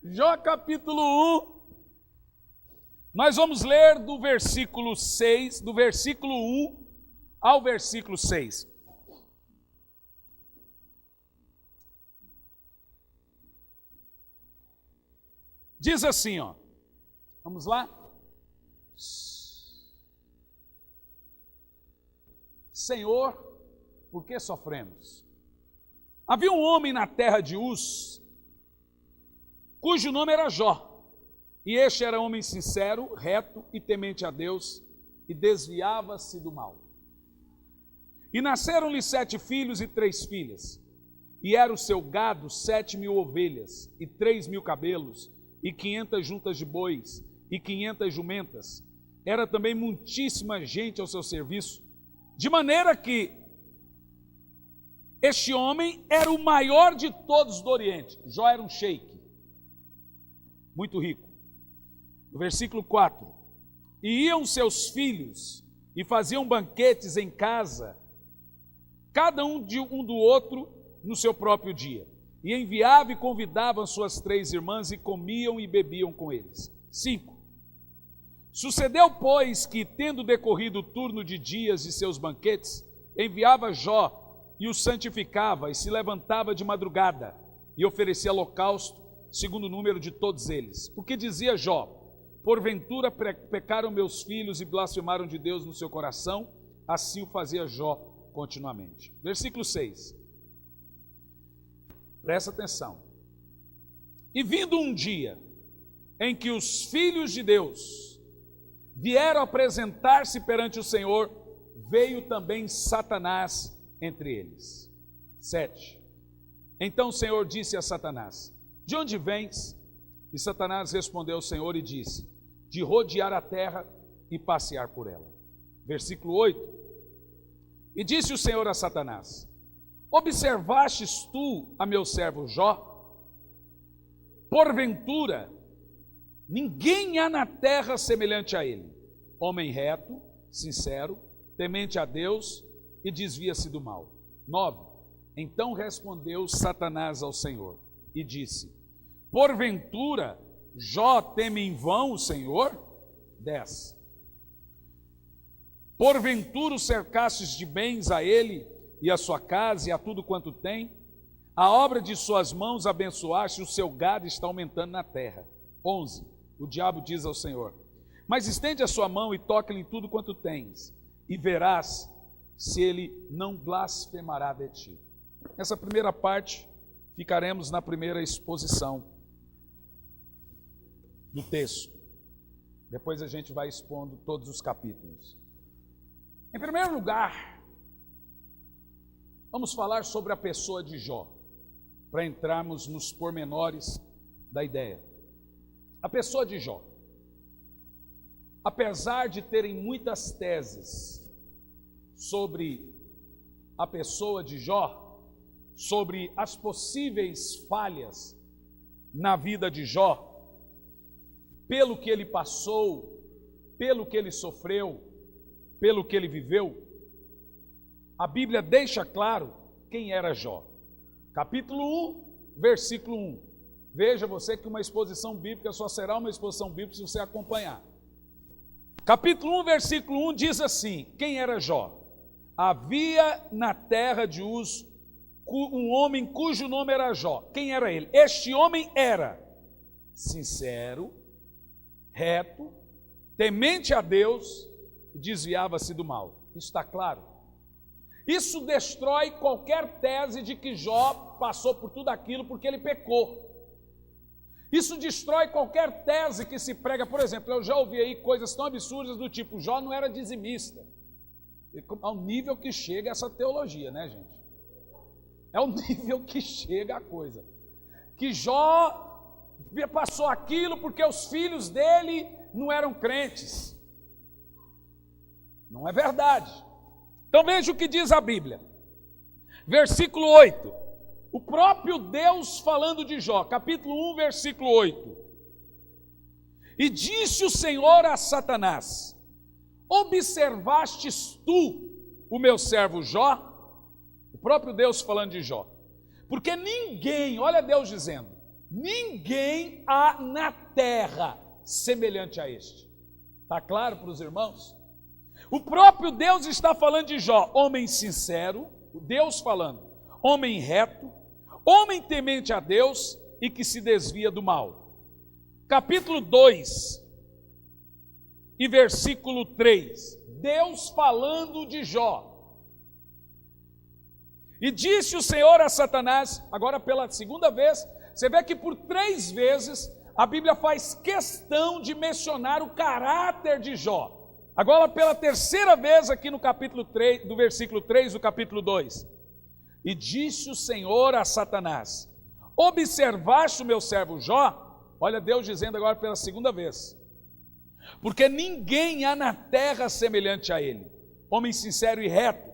Jó capítulo 1. Nós vamos ler do versículo 6, do versículo 1 ao versículo 6. Diz assim, ó. Vamos lá? Senhor, por que sofremos? Havia um homem na terra de Uz, cujo nome era Jó. E este era homem sincero, reto e temente a Deus, e desviava-se do mal. E nasceram-lhe 7 filhos e 3 filhas. E era o seu gado 7.000 ovelhas, e 3.000 cabelos, e 500 juntas de bois, e 500 jumentas. Era também muitíssima gente ao seu serviço, de maneira que este homem era o maior de todos do Oriente. Jó era um sheik, muito rico. No versículo 4, e iam seus filhos e faziam banquetes em casa, cada um do outro no seu próprio dia. E enviava e convidavam suas 3 irmãs e comiam e bebiam com eles. 5. Sucedeu, pois, que, tendo decorrido o turno de dias de seus banquetes, enviava Jó e o santificava e se levantava de madrugada e oferecia holocausto, segundo o número de todos eles. Porque dizia Jó: porventura pecaram meus filhos e blasfemaram de Deus no seu coração? Assim o fazia Jó continuamente. Versículo 6. Presta atenção. E vindo um dia em que os filhos de Deus vieram apresentar-se perante o Senhor, veio também Satanás entre eles. 7. Então o Senhor disse a Satanás: de onde vens? E Satanás respondeu ao Senhor e disse: de rodear a terra e passear por ela. Versículo 8. E disse o Senhor a Satanás: observastes tu a meu servo Jó? Porventura, ninguém há na terra semelhante a ele, homem reto, sincero, temente a Deus e desvia-se do mal. 9. Então respondeu Satanás ao Senhor e disse: porventura, Jó teme em vão o Senhor? 10. Porventura o cercastes de bens a ele e a sua casa e a tudo quanto tem? A obra de suas mãos abençoaste, o seu gado está aumentando na terra. 11. O diabo diz ao Senhor: mas estende a sua mão e toca-lhe em tudo quanto tens, e verás se ele não blasfemará de ti. Nessa primeira parte, ficaremos na primeira exposição do texto. Depois a gente vai expondo todos os capítulos. Em primeiro lugar, vamos falar sobre a pessoa de Jó, para entrarmos nos pormenores da ideia. A pessoa de Jó, apesar de terem muitas teses sobre a pessoa de Jó, sobre as possíveis falhas na vida de Jó, pelo que ele passou, pelo que ele sofreu, pelo que ele viveu, a Bíblia deixa claro quem era Jó. Capítulo 1, versículo 1. Veja você que uma exposição bíblica só será uma exposição bíblica se você acompanhar. Capítulo 1, versículo 1 diz assim: quem era Jó? Havia na terra de Uz um homem cujo nome era Jó. Quem era ele? Este homem era sincero, reto, temente a Deus e desviava-se do mal. Isso está claro? Isso destrói qualquer tese de que Jó passou por tudo aquilo porque ele pecou. Isso destrói qualquer tese que se prega. Por exemplo, eu já ouvi aí coisas tão absurdas do tipo: Jó não era dizimista. Ao nível que chega essa teologia, né, gente? É o nível que chega a coisa. Que Jó passou aquilo porque os filhos dele não eram crentes. Não é verdade. Então veja o que diz a Bíblia. Versículo 8. O próprio Deus falando de Jó, capítulo 1, versículo 8. E disse o Senhor a Satanás: observastes tu o meu servo Jó? O próprio Deus falando de Jó. Porque ninguém, olha Deus dizendo, ninguém há na terra semelhante a este. Está claro para os irmãos? O próprio Deus está falando de Jó, homem sincero, Deus falando, homem reto, homem temente a Deus e que se desvia do mal. Capítulo 2 e versículo 3, Deus falando de Jó. E disse o Senhor a Satanás, agora pela segunda vez, você vê que por 3 vezes a Bíblia faz questão de mencionar o caráter de Jó. Agora pela 3ª vez aqui no capítulo 3, do versículo 3 do capítulo 2. E disse o Senhor a Satanás, observaste o meu servo Jó? Olha Deus dizendo agora pela 2ª vez. Porque ninguém há na terra semelhante a ele, homem sincero e reto,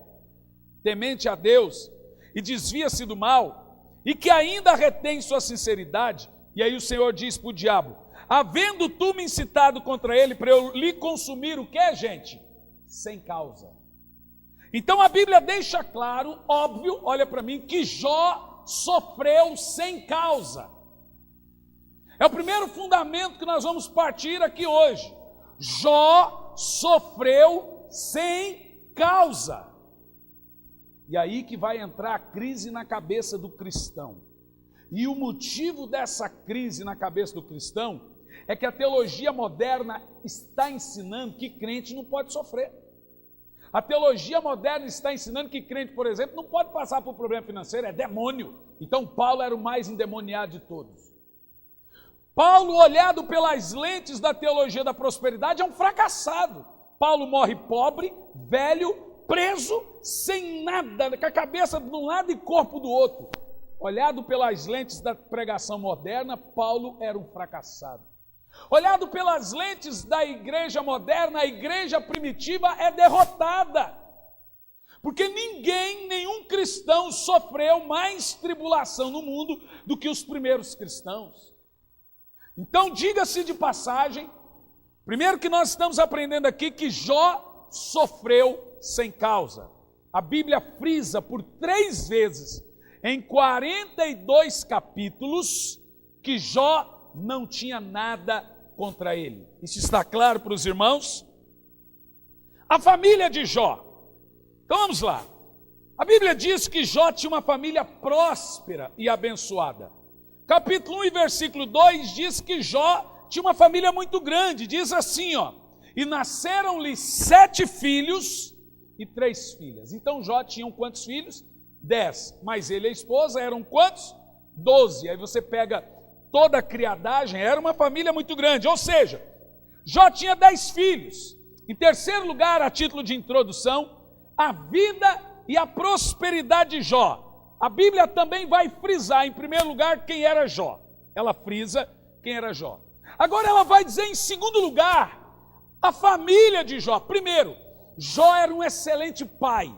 temente a Deus, e desvia-se do mal, e que ainda retém sua sinceridade. E aí o Senhor diz para o diabo, havendo tu me incitado contra ele, para eu lhe consumir o que, gente? Sem causa. Então a Bíblia deixa claro, óbvio, olha para mim, que Jó sofreu sem causa. É o primeiro fundamento que nós vamos partir aqui hoje. Jó sofreu sem causa. E aí que vai entrar a crise na cabeça do cristão. E o motivo dessa crise na cabeça do cristão é que a teologia moderna está ensinando que crente não pode sofrer. A teologia moderna está ensinando que crente, por exemplo, não pode passar por problema financeiro, é demônio. Então Paulo era o mais endemoniado de todos. Paulo, olhado pelas lentes da teologia da prosperidade, é um fracassado. Paulo morre pobre, velho, preso, sem nada, com a cabeça de um lado e corpo do outro. Olhado pelas lentes da pregação moderna, Paulo era um fracassado. Olhado pelas lentes da igreja moderna, a igreja primitiva é derrotada. Porque ninguém, nenhum cristão sofreu mais tribulação no mundo do que os primeiros cristãos. Então, diga-se de passagem, primeiro que nós estamos aprendendo aqui que Jó sofreu sem causa. A Bíblia frisa por 3 vezes, em 42 capítulos, que Jó não tinha nada contra ele. Isso está claro para os irmãos? A família de Jó. Então vamos lá. A Bíblia diz que Jó tinha uma família próspera e abençoada. Capítulo 1 e versículo 2 diz que Jó tinha uma família muito grande. Diz assim, ó, e nasceram-lhe 7 filhos e 3 filhas. Então Jó tinha quantos filhos? 10. Mas ele e a esposa eram quantos? 12. Aí você pega toda a criadagem, era uma família muito grande. Ou seja, Jó tinha 10 filhos. Em terceiro lugar, a título de introdução, a vida e a prosperidade de Jó. A Bíblia também vai frisar, em primeiro lugar, quem era Jó. Ela frisa quem era Jó. Agora ela vai dizer, em segundo lugar, a família de Jó. Primeiro, Jó era um excelente pai.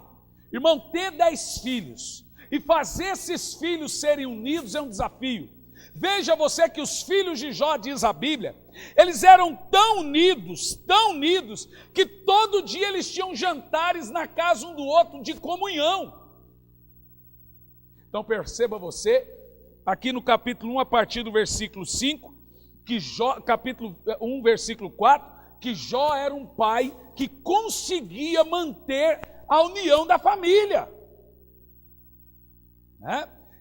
Irmão, ter 10 filhos e fazer esses filhos serem unidos é um desafio. Veja você que os filhos de Jó, diz a Bíblia, eles eram tão unidos, que todo dia eles tinham jantares na casa um do outro de comunhão. Então perceba você, aqui no capítulo 1, a partir do versículo 5, que Jó, capítulo 1, versículo 4, que Jó era um pai que conseguia manter a união da família.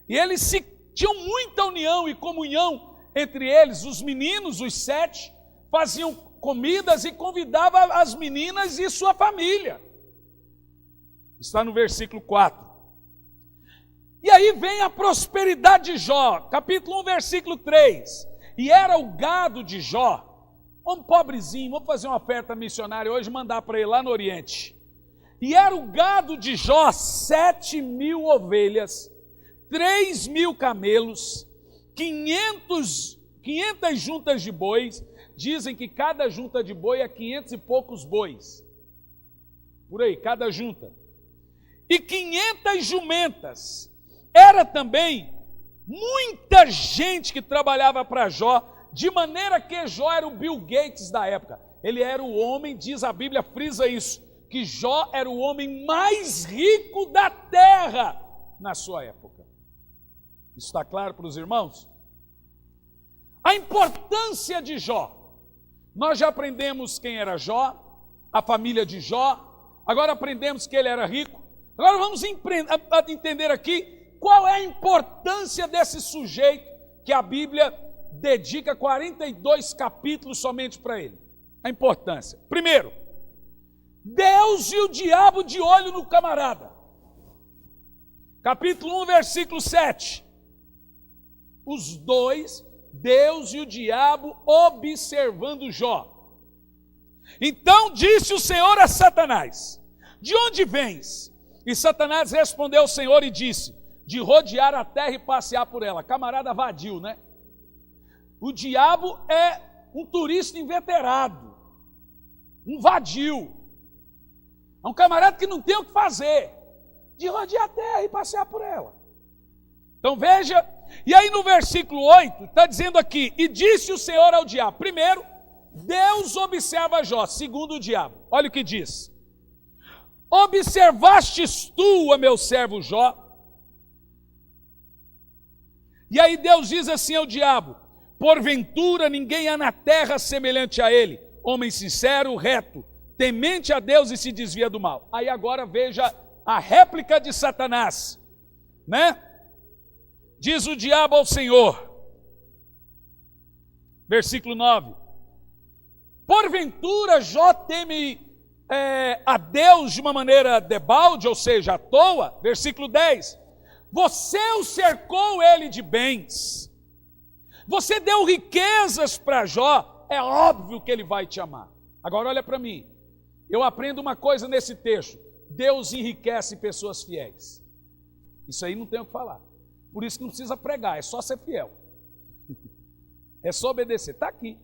E eles tinham muita união e comunhão entre eles. Os meninos, os 7, faziam comidas e convidavam as meninas e sua família. Está no versículo 4. E aí vem a prosperidade de Jó, capítulo 1, versículo 3. E era o gado de Jó, um pobrezinho, vamos fazer uma oferta missionária hoje, mandar para ele lá no Oriente. E era o gado de Jó 7.000 ovelhas, 3.000 camelos, 500 juntas de bois. Dizem que cada junta de boi é 500 e poucos bois. Por aí, cada junta. E 500 jumentas. Era também muita gente que trabalhava para Jó, de maneira que Jó era o Bill Gates da época. Ele era o homem, diz a Bíblia, frisa isso, que Jó era o homem mais rico da terra na sua época. Isso está claro para os irmãos? A importância de Jó. Nós já aprendemos quem era Jó, a família de Jó, agora aprendemos que ele era rico. Agora vamos entender aqui qual é a importância desse sujeito que a Bíblia dedica 42 capítulos somente para ele. A importância. Primeiro, Deus e o diabo de olho no camarada. Capítulo 1, versículo 7. Os dois, Deus e o diabo, observando Jó. Então disse o Senhor a Satanás: de onde vens? E Satanás respondeu ao Senhor e disse: de rodear a terra e passear por ela. Camarada vadio, né? O diabo é um turista inveterado, um vadio. É um camarada que não tem o que fazer, de rodear a terra e passear por ela. Então veja, e aí no versículo 8, está dizendo aqui: e disse o Senhor ao diabo. Primeiro, Deus observa Jó. Segundo, o diabo. Olha o que diz: observastes tu a meu servo Jó? E aí Deus diz assim ao diabo: porventura ninguém há na terra semelhante a ele, homem sincero, reto, temente a Deus e se desvia do mal. Aí agora veja a réplica de Satanás, né? Diz o diabo ao Senhor, versículo 9: porventura Jó teme a Deus de uma maneira debalde, ou seja, à toa. Versículo 10: você o cercou ele de bens, você deu riquezas para Jó, é óbvio que ele vai te amar. Agora olha para mim, eu aprendo uma coisa nesse texto: Deus enriquece pessoas fiéis. Isso aí não tem o que falar. Por isso que não precisa pregar, é só ser fiel. É só obedecer. Está aqui.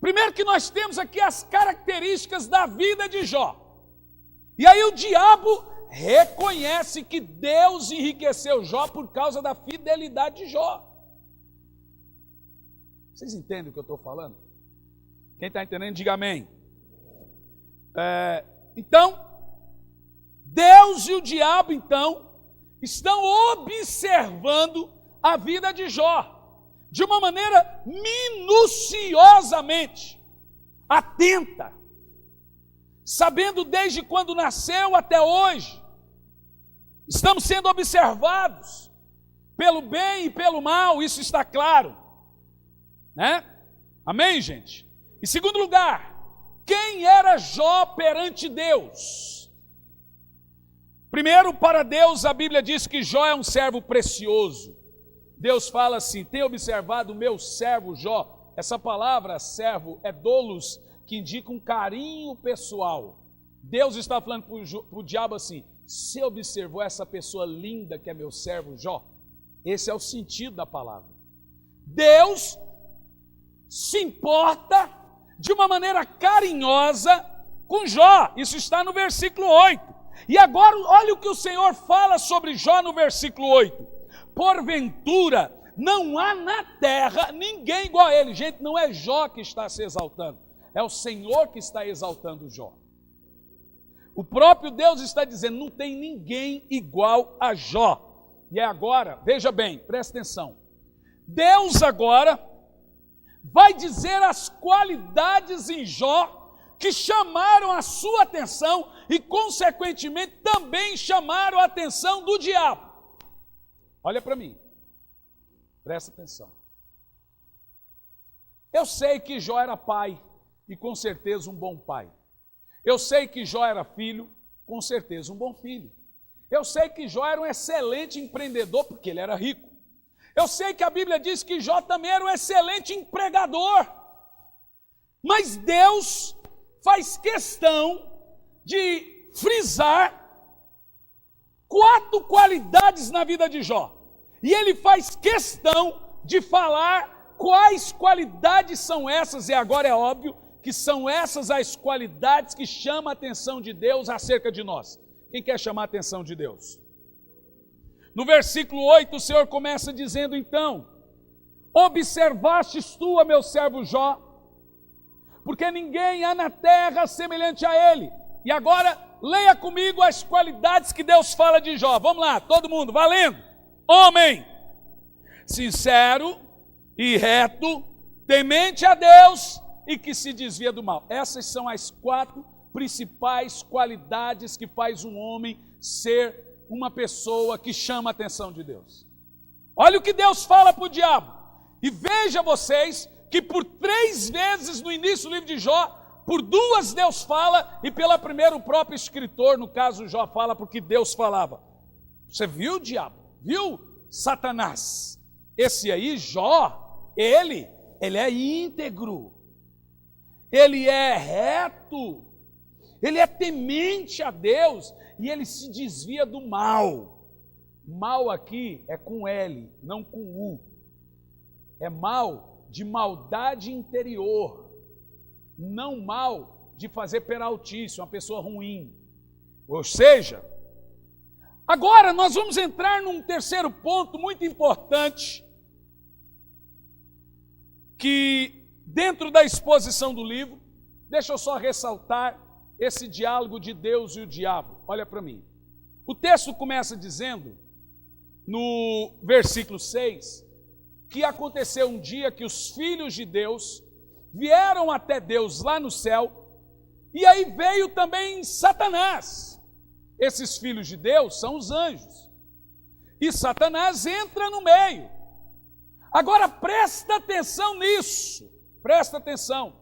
Primeiro que nós temos aqui as características da vida de Jó. E aí o diabo reconhece que Deus enriqueceu Jó por causa da fidelidade de Jó. Vocês entendem o que eu estou falando? Quem está entendendo, diga amém. Então, Deus e o diabo, então, estão observando a vida de Jó de uma maneira minuciosamente atenta, sabendo desde quando nasceu até hoje. Estamos sendo observados pelo bem e pelo mal, isso está claro, né? Amém, gente? Em segundo lugar, quem era Jó perante Deus? Primeiro, para Deus, a Bíblia diz que Jó é um servo precioso. Deus fala assim: tem observado o meu servo Jó? Essa palavra servo é doulos, que indica um carinho pessoal. Deus está falando para o diabo assim: você observou essa pessoa linda que é meu servo Jó? Esse é o sentido da palavra. Deus se importa de uma maneira carinhosa com Jó. Isso está no versículo 8. E agora olha o que o Senhor fala sobre Jó no versículo 8. Porventura não há na terra ninguém igual a ele. Gente, não é Jó que está se exaltando, é o Senhor que está exaltando Jó. O próprio Deus está dizendo: não tem ninguém igual a Jó. E agora, veja bem, presta atenção. Deus agora vai dizer as qualidades em Jó que chamaram a sua atenção e, consequentemente, também chamaram a atenção do diabo. Olha para mim, presta atenção. Eu sei que Jó era pai, e com certeza um bom pai. Eu sei que Jó era filho, com certeza um bom filho. Eu sei que Jó era um excelente empreendedor, porque ele era rico. Eu sei que a Bíblia diz que Jó também era um excelente empregador. Mas Deus faz questão de frisar 4 qualidades na vida de Jó. E ele faz questão de falar quais qualidades são essas. E agora é óbvio que são essas as qualidades que chamam a atenção de Deus acerca de nós. Quem quer chamar a atenção de Deus? No versículo 8, o Senhor começa dizendo então: observastes tu a meu servo Jó, porque ninguém há na terra semelhante a ele. E agora, leia comigo as qualidades que Deus fala de Jó. Vamos lá, todo mundo, valendo. Homem sincero e reto, temente a Deus e que se desvia do mal. Essas são as 4 principais qualidades que faz um homem ser uma pessoa que chama a atenção de Deus. Olha o que Deus fala para o diabo. E veja vocês que por 3 vezes no início do livro de Jó, por 2 Deus fala, e pela primeira o próprio escritor, no caso Jó, fala porque Deus falava. Você viu o diabo? Viu Satanás? Esse aí, Jó, ele é íntegro, ele é reto, ele é temente a Deus e ele se desvia do mal. Mal aqui é com L, não com U. É mal de maldade interior, não mal de fazer peraltice, uma pessoa ruim. Ou seja, agora nós vamos entrar num terceiro ponto muito importante, que dentro da exposição do livro, deixa eu só ressaltar esse diálogo de Deus e o diabo. Olha para mim. O texto começa dizendo, no versículo 6, que aconteceu um dia que os filhos de Deus vieram até Deus lá no céu, e aí veio também Satanás. Esses filhos de Deus são os anjos, e Satanás entra no meio. Agora presta atenção nisso, presta atenção.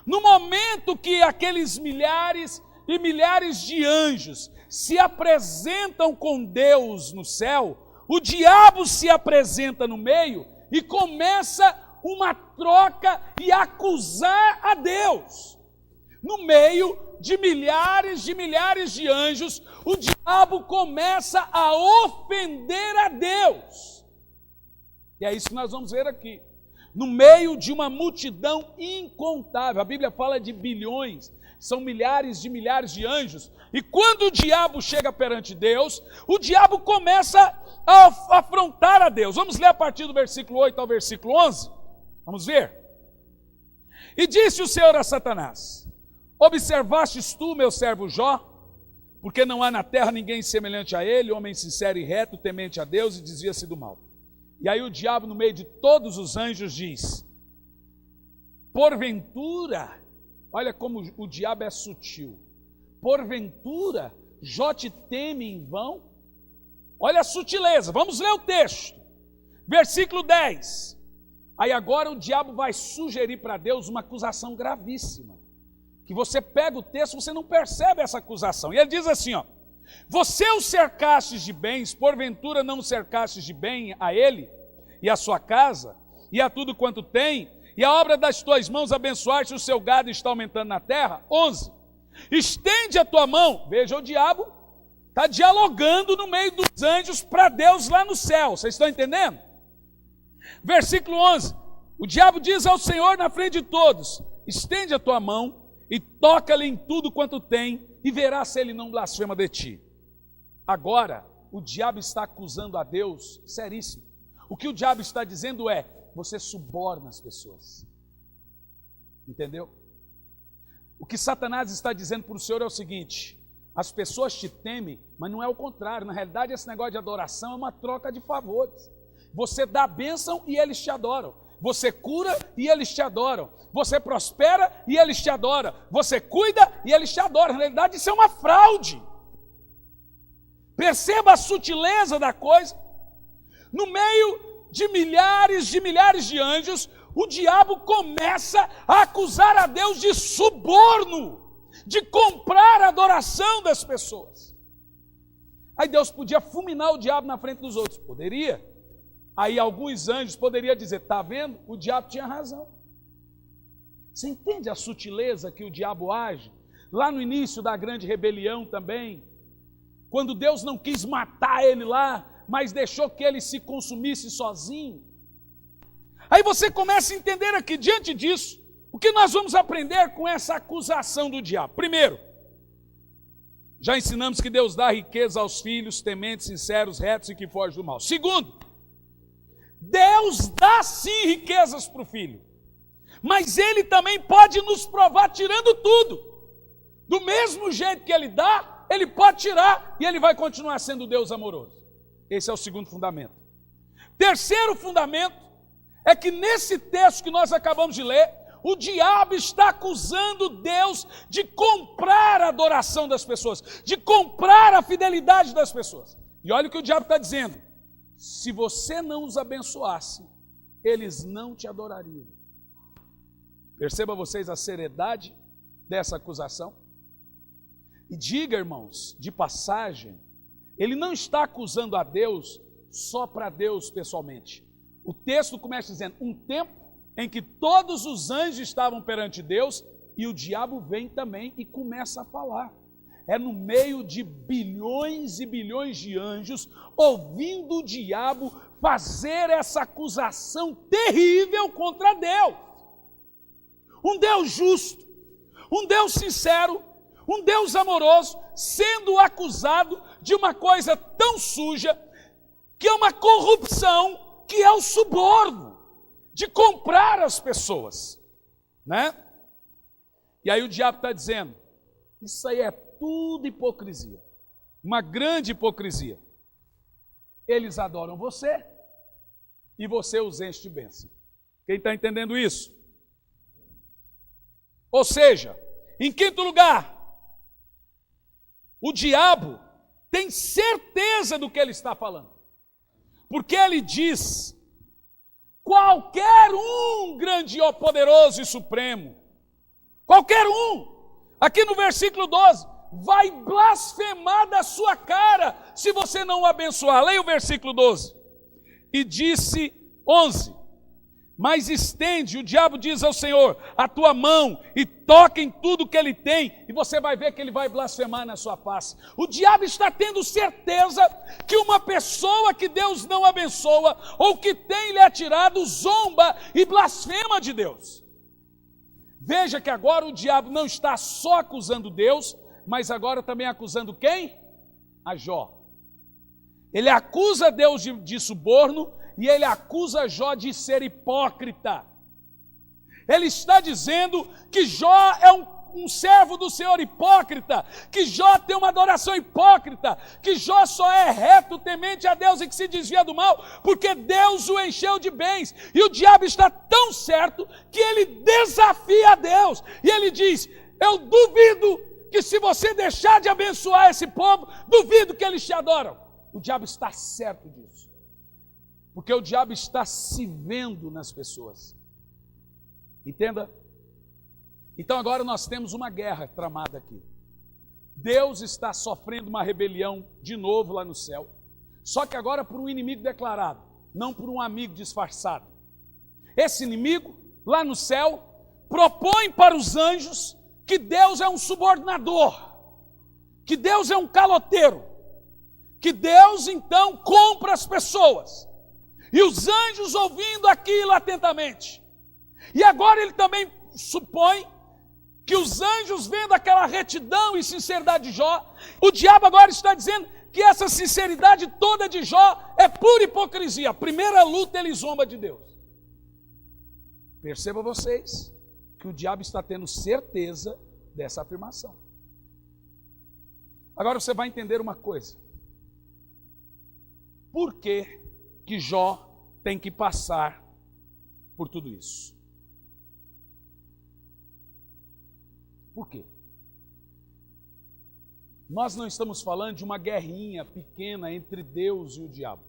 No momento que aqueles milhares e milhares de anjos se apresentam com Deus no céu, o diabo se apresenta no meio e começa uma troca e acusar a Deus. No meio de milhares de anjos, o diabo começa a ofender a Deus. E é isso que nós vamos ver aqui. No meio de uma multidão incontável, a Bíblia fala de bilhões, são milhares de anjos, e quando o diabo chega perante Deus, o diabo começa a afrontar a Deus. Vamos ler a partir do versículo 8 ao versículo 11, vamos ver. E disse o Senhor a Satanás: observastes tu, meu servo Jó? Porque não há na terra ninguém semelhante a ele, homem sincero e reto, temente a Deus e desvia-se do mal. E aí o diabo, no meio de todos os anjos, diz: porventura, olha como o diabo é sutil, porventura Jó te teme em vão? Olha a sutileza, vamos ler o texto, versículo 10. Aí agora o diabo vai sugerir para Deus uma acusação gravíssima, que você pega o texto, você não percebe essa acusação, e ele diz assim, ó: você o cercastes de bens, porventura não o cercastes de bem a ele, e a sua casa, e a tudo quanto tem, e a obra das tuas mãos abençoaste, o seu gado está aumentando na terra. 11, estende a tua mão. Veja, o diabo está dialogando no meio dos anjos para Deus lá no céu, vocês estão entendendo? Versículo 11, o diabo diz ao Senhor na frente de todos: estende a tua mão e toca-lhe em tudo quanto tem, e verás se ele não blasfema de ti. Agora, o diabo está acusando a Deus seríssimo. O que o diabo está dizendo é: você suborna as pessoas. Entendeu? O que Satanás está dizendo para o Senhor é o seguinte: as pessoas te temem, mas não é o contrário. Na realidade, esse negócio de adoração é uma troca de favores. Você dá a bênção e eles te adoram. Você cura e eles te adoram. Você prospera e eles te adoram. Você cuida e eles te adoram. Na realidade, isso é uma fraude. Perceba a sutileza da coisa. No meio de milhares de anjos, o diabo começa a acusar a Deus de suborno, de comprar a adoração das pessoas. Aí Deus podia fulminar o diabo na frente dos outros? Poderia. Aí alguns anjos poderiam dizer: está vendo? O diabo tinha razão. Você entende a sutileza que o diabo age? Lá no início da grande rebelião também, quando Deus não quis matar ele lá, mas deixou que ele se consumisse sozinho. Aí você começa a entender aqui, diante disso, o que nós vamos aprender com essa acusação do diabo. Primeiro, já ensinamos que Deus dá riqueza aos filhos tementes, sinceros, retos e que fogem do mal. Segundo, Deus dá sim riquezas para o filho, mas ele também pode nos provar tirando tudo. Do mesmo jeito que ele dá, ele pode tirar e ele vai continuar sendo Deus amoroso. Esse é o segundo fundamento. Terceiro fundamento é que nesse texto que nós acabamos de ler, o diabo está acusando Deus de comprar a adoração das pessoas, de comprar a fidelidade das pessoas. E olha o que o diabo está dizendo: se você não os abençoasse, eles não te adorariam. Perceba vocês a seriedade dessa acusação. E diga, irmãos, de passagem, ele não está acusando a Deus só para Deus pessoalmente. O texto começa dizendo, um tempo em que todos os anjos estavam perante Deus, e o diabo vem também e começa a falar. É no meio de bilhões e bilhões de anjos, ouvindo o diabo fazer essa acusação terrível contra Deus. Um Deus justo, um Deus sincero, um Deus amoroso, sendo acusado de uma coisa tão suja, que é uma corrupção, que é o suborno, de comprar as pessoas, né? E aí o diabo está dizendo, isso aí é tudo hipocrisia, uma grande hipocrisia. Eles adoram você, e você os enche de bênção. Quem está entendendo isso? Ou seja, em quinto lugar, o diabo tem certeza do que ele está falando, porque ele diz, qualquer um grande, poderoso e supremo, qualquer um, aqui no versículo 12, vai blasfemar da sua cara, se você não o abençoar. Leia o versículo 12, e disse 11, mas estende, o diabo diz ao Senhor, a tua mão e toca em tudo que ele tem, e você vai ver que ele vai blasfemar na sua face. O diabo está tendo certeza que uma pessoa que Deus não abençoa, ou que tem lhe atirado, zomba e blasfema de Deus. Veja que agora o diabo não está só acusando Deus, mas agora também acusando quem? A Jó. Ele acusa Deus de suborno, e ele acusa Jó de ser hipócrita. Ele está dizendo que Jó é um servo do Senhor hipócrita, que Jó tem uma adoração hipócrita, que Jó só é reto, temente a Deus e que se desvia do mal, porque Deus o encheu de bens. E o diabo está tão certo que ele desafia a Deus. E ele diz, eu duvido que se você deixar de abençoar esse povo, duvido que eles te adoram. O diabo está certo disso. Porque o diabo está se vendo nas pessoas. Entenda? Então agora nós temos uma guerra tramada aqui. Deus está sofrendo uma rebelião de novo lá no céu. Só que agora por um inimigo declarado, não por um amigo disfarçado. Esse inimigo, lá no céu, propõe para os anjos que Deus é um subordinador, que Deus é um caloteiro, que Deus então compra as pessoas. E os anjos ouvindo aquilo atentamente. E agora ele também supõe que os anjos vendo aquela retidão e sinceridade de Jó, o diabo agora está dizendo que essa sinceridade toda de Jó é pura hipocrisia. A primeira luta ele zomba de Deus. Perceba vocês que o diabo está tendo certeza dessa afirmação. Agora você vai entender uma coisa. Por que Jó tem que passar por tudo isso? Por quê? Nós não estamos falando de uma guerrinha pequena entre Deus e o diabo.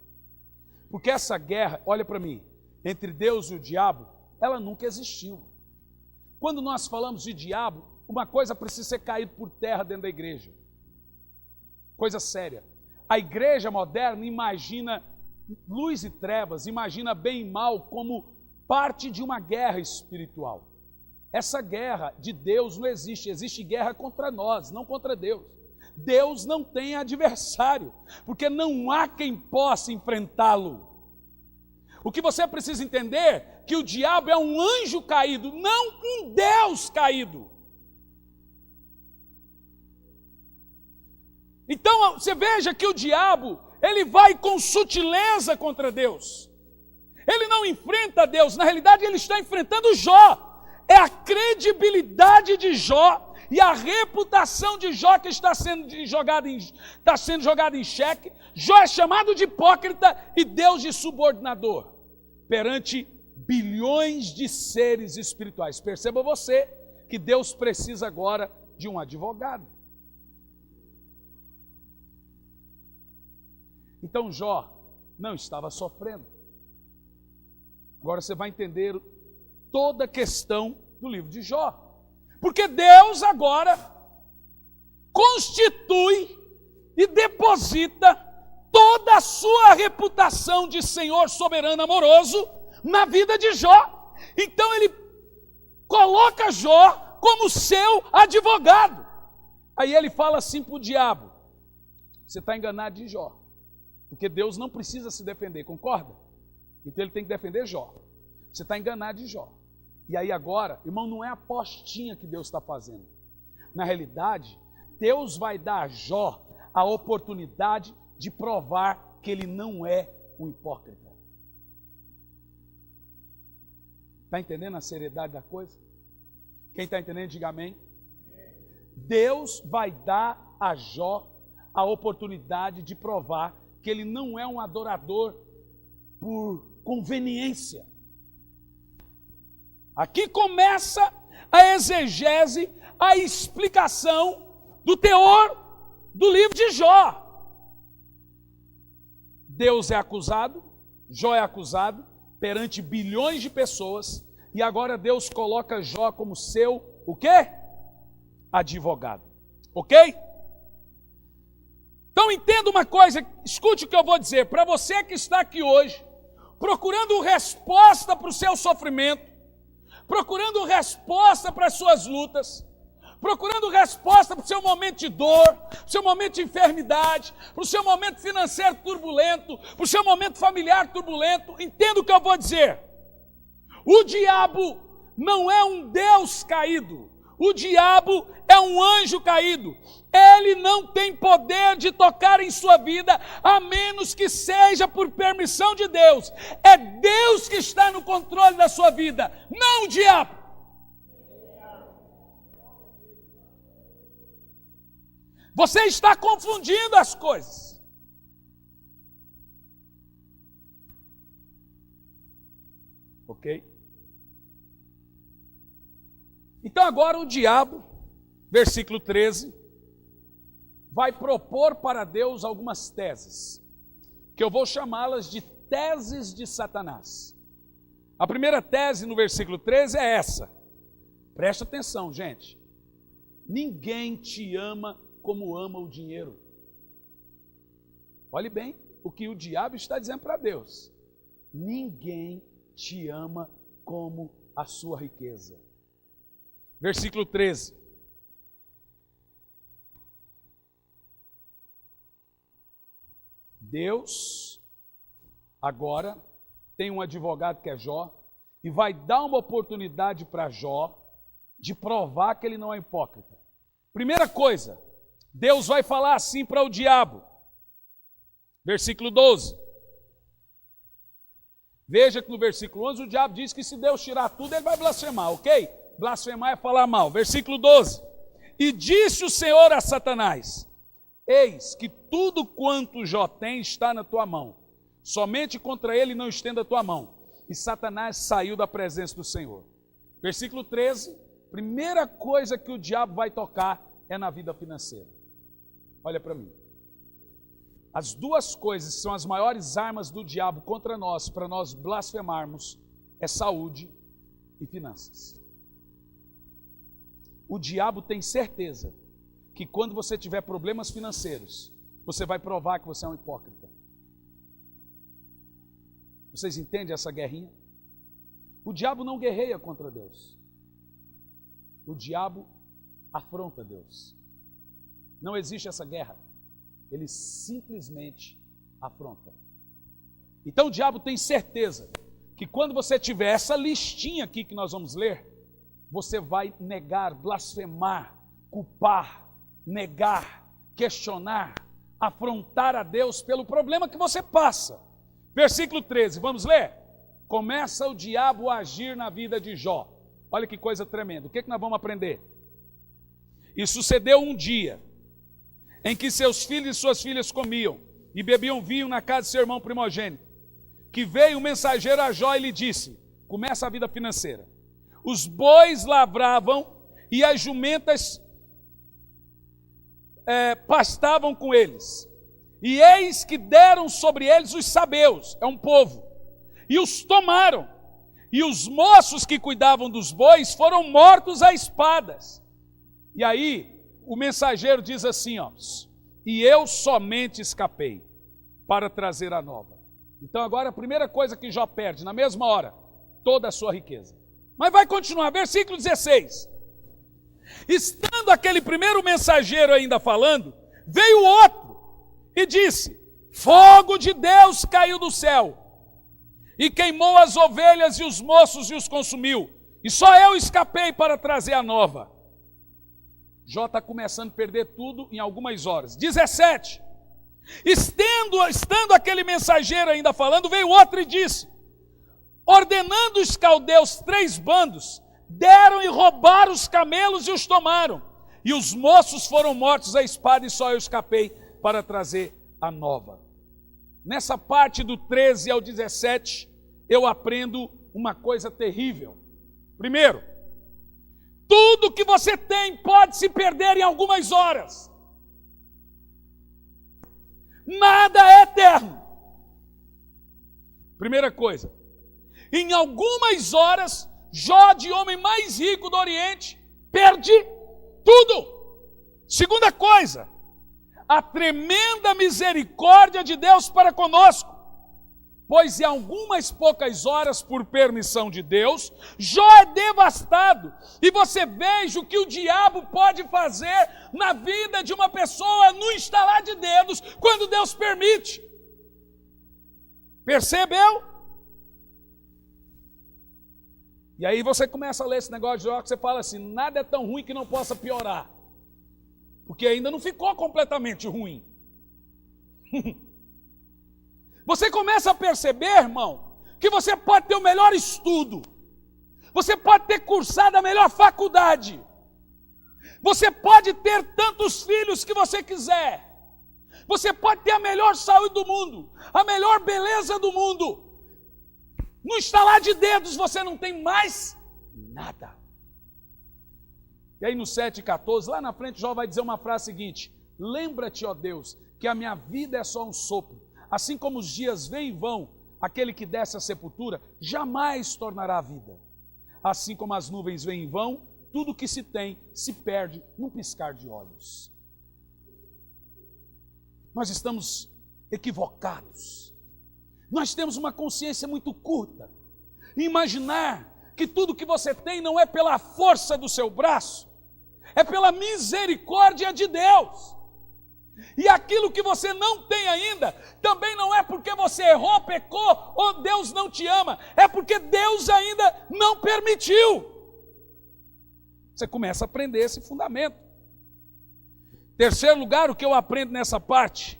Porque essa guerra, olha para mim, entre Deus e o diabo, ela nunca existiu. Quando nós falamos de diabo, uma coisa precisa ser caída por terra dentro da igreja. Coisa séria. A igreja moderna imagina luz e trevas, imagina bem e mal como parte de uma guerra espiritual. Essa guerra de Deus não existe, existe guerra contra nós, não contra Deus. Deus não tem adversário, porque não há quem possa enfrentá-lo. O que você precisa entender é que o diabo é um anjo caído, não um Deus caído. Então você veja que o diabo, ele vai com sutileza contra Deus. Ele não enfrenta Deus, na realidade ele está enfrentando Jó. É a credibilidade de Jó e a reputação de Jó que está sendo jogada em xeque. Jó é chamado de hipócrita e Deus de subordinador perante bilhões de seres espirituais. Perceba você que Deus precisa agora de um advogado. Então Jó não estava sofrendo. Agora você vai entender toda a questão do livro de Jó. Porque Deus agora constitui e deposita toda a sua reputação de Senhor soberano amoroso na vida de Jó. Então ele coloca Jó como seu advogado. Aí ele fala assim para o diabo: você está enganado de Jó. Porque Deus não precisa se defender, concorda? Então ele tem que defender Jó. Você está enganado de Jó. E aí agora, irmão, não é a apostinha que Deus está fazendo. Na realidade, Deus vai dar a Jó a oportunidade de provar que ele não é um hipócrita. Está entendendo a seriedade da coisa? Quem está entendendo, diga amém. Deus vai dar a Jó a oportunidade de provar que ele não é um adorador por conveniência. Aqui começa a exegese, a explicação do teor do livro de Jó. Deus é acusado, Jó é acusado perante bilhões de pessoas, e agora Deus coloca Jó como seu, o quê? Advogado. Ok? Então entenda uma coisa, escute o que eu vou dizer. Para você que está aqui hoje, procurando resposta para o seu sofrimento, procurando resposta para as suas lutas, procurando resposta para o seu momento de dor, para o seu momento de enfermidade, para o seu momento financeiro turbulento, para o seu momento familiar turbulento, entenda o que eu vou dizer. O diabo não é um Deus caído. O diabo é um anjo caído. Ele não tem poder de tocar em sua vida, a menos que seja por permissão de Deus. É Deus que está no controle da sua vida, não o diabo. Você está confundindo as coisas. Ok? Então agora o diabo, versículo 13, vai propor para Deus algumas teses, que eu vou chamá-las de teses de Satanás. A primeira tese no versículo 13 é essa. Presta atenção, gente. Ninguém te ama como ama o dinheiro. Olhe bem o que o diabo está dizendo para Deus. Ninguém te ama como a sua riqueza. Versículo 13. Deus agora tem um advogado que é Jó e vai dar uma oportunidade para Jó de provar que ele não é hipócrita. Primeira coisa, Deus vai falar assim para o diabo. Versículo 12. Veja que no versículo 11 o diabo diz que se Deus tirar tudo ele vai blasfemar, ok? Blasfemar é falar mal. Versículo 12. E disse o Senhor a Satanás: eis que tudo quanto Jó tem está na tua mão. Somente contra ele não estenda a tua mão. E Satanás saiu da presença do Senhor. Versículo 13. Primeira coisa que o diabo vai tocar é na vida financeira. Olha para mim. As duas coisas que são as maiores armas do diabo contra nós, para nós blasfemarmos, é saúde e finanças. O diabo tem certeza que quando você tiver problemas financeiros, você vai provar que você é um hipócrita. Vocês entendem essa guerrinha? O diabo não guerreia contra Deus. O diabo afronta Deus. Não existe essa guerra. Ele simplesmente afronta. Então o diabo tem certeza que quando você tiver essa listinha aqui que nós vamos ler, você vai negar, blasfemar, culpar, negar, questionar, afrontar a Deus pelo problema que você passa. Versículo 13, vamos ler? Começa o diabo a agir na vida de Jó. Olha que coisa tremenda. O que nós vamos aprender? E sucedeu um dia em que seus filhos e suas filhas comiam e bebiam vinho na casa de seu irmão primogênito, que veio o mensageiro a Jó e lhe disse: Começa a vida financeira. Os bois lavravam e as jumentas pastavam com eles. E eis que deram sobre eles os sabeus, é um povo, e os tomaram. E os moços que cuidavam dos bois foram mortos a espadas. E aí o mensageiro diz assim, ó, e eu somente escapei para trazer a nova. Então agora a primeira coisa que Jó perde, na mesma hora, toda a sua riqueza. Mas vai continuar, versículo 16. Estando aquele primeiro mensageiro ainda falando, veio outro e disse, fogo de Deus caiu do céu e queimou as ovelhas e os moços e os consumiu, e só eu escapei para trazer a nova. Jó está começando a perder tudo em algumas horas. 17. Estando aquele mensageiro ainda falando, veio outro e disse, ordenando os caldeus 3 bandos, deram e roubaram os camelos e os tomaram, e os moços foram mortos à espada, e só eu escapei para trazer a nova. Nessa parte do 13 ao 17, eu aprendo uma coisa terrível. Primeiro, tudo que você tem pode se perder em algumas horas. Nada é eterno. Primeira coisa, em algumas horas, Jó, de homem mais rico do Oriente, perde tudo. Segunda coisa, a tremenda misericórdia de Deus para conosco, pois em algumas poucas horas, por permissão de Deus, Jó é devastado. E você veja o que o diabo pode fazer na vida de uma pessoa no estalar de dedos, quando Deus permite. Percebeu? E aí você começa a ler esse negócio de Jó, que você fala assim, nada é tão ruim que não possa piorar. Porque ainda não ficou completamente ruim. Você começa a perceber, irmão, que você pode ter o melhor estudo. Você pode ter cursado a melhor faculdade. Você pode ter tantos filhos que você quiser. Você pode ter a melhor saúde do mundo, a melhor beleza do mundo. No estalar de dedos você não tem mais nada. E aí no 7,14, lá na frente, Jó vai dizer uma frase seguinte: lembra-te, ó Deus, que a minha vida é só um sopro. Assim como os dias vêm e vão, aquele que desce à sepultura jamais tornará a vida. Assim como as nuvens vêm e vão, tudo que se tem se perde num piscar de olhos. Nós estamos equivocados. Nós temos uma consciência muito curta. Imaginar que tudo que você tem não é pela força do seu braço, é pela misericórdia de Deus. E aquilo que você não tem ainda, também não é porque você errou, pecou, ou Deus não te ama, é porque Deus ainda não permitiu. Você começa a aprender esse fundamento. Terceiro lugar, o que eu aprendo nessa parte,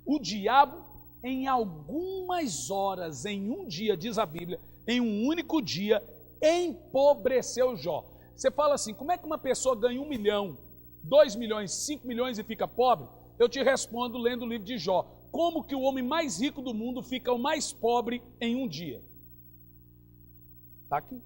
o diabo, em algumas horas, em um dia, diz a Bíblia, em um único dia, empobreceu Jó. Você fala assim, como é que uma pessoa ganha 1 milhão, 2 milhões, 5 milhões e fica pobre? Eu te respondo lendo o livro de Jó. Como que o homem mais rico do mundo fica o mais pobre em um dia? Está aqui.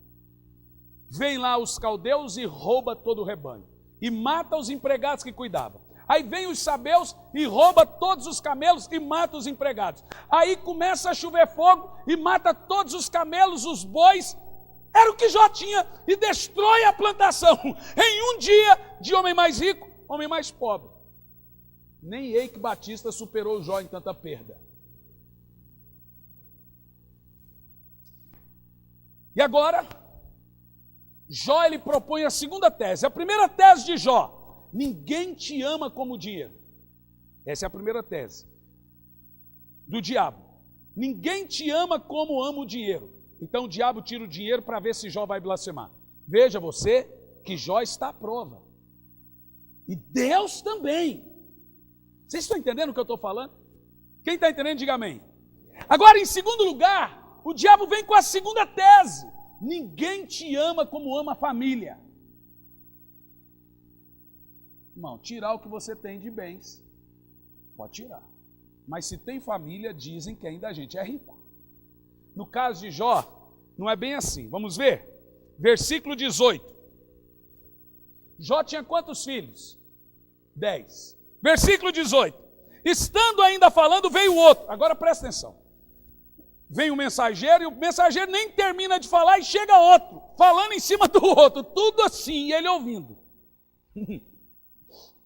Vem lá os caldeus e rouba todo o rebanho. E mata os empregados que cuidavam. Aí vem os sabeus e rouba todos os camelos e mata os empregados. Aí começa a chover fogo e mata todos os camelos, os bois. Era o que Jó tinha e destrói a plantação. Em um dia, de homem mais rico, homem mais pobre. Nem Eike Batista superou Jó em tanta perda. E agora, Jó ele propõe a segunda tese. A primeira tese de Jó: ninguém te ama como o dinheiro. Essa é a primeira tese do diabo. Ninguém te ama como ama o dinheiro. Então o diabo tira o dinheiro para ver se Jó vai blasfemar. Veja você que Jó está à prova. E Deus também. Vocês estão entendendo o que eu estou falando? Quem está entendendo, diga amém. Agora, em segundo lugar, o diabo vem com a segunda tese: ninguém te ama como ama a família. Irmão, tirar o que você tem de bens, pode tirar. Mas se tem família, dizem que ainda a gente é rico. No caso de Jó, Não é bem assim. Vamos ver? Versículo 18. Jó tinha quantos filhos? 10. Versículo 18. Estando ainda falando, veio outro. Agora presta atenção. Vem o mensageiro e o mensageiro nem termina de falar e chega outro, falando em cima do outro. Tudo assim, e ele ouvindo.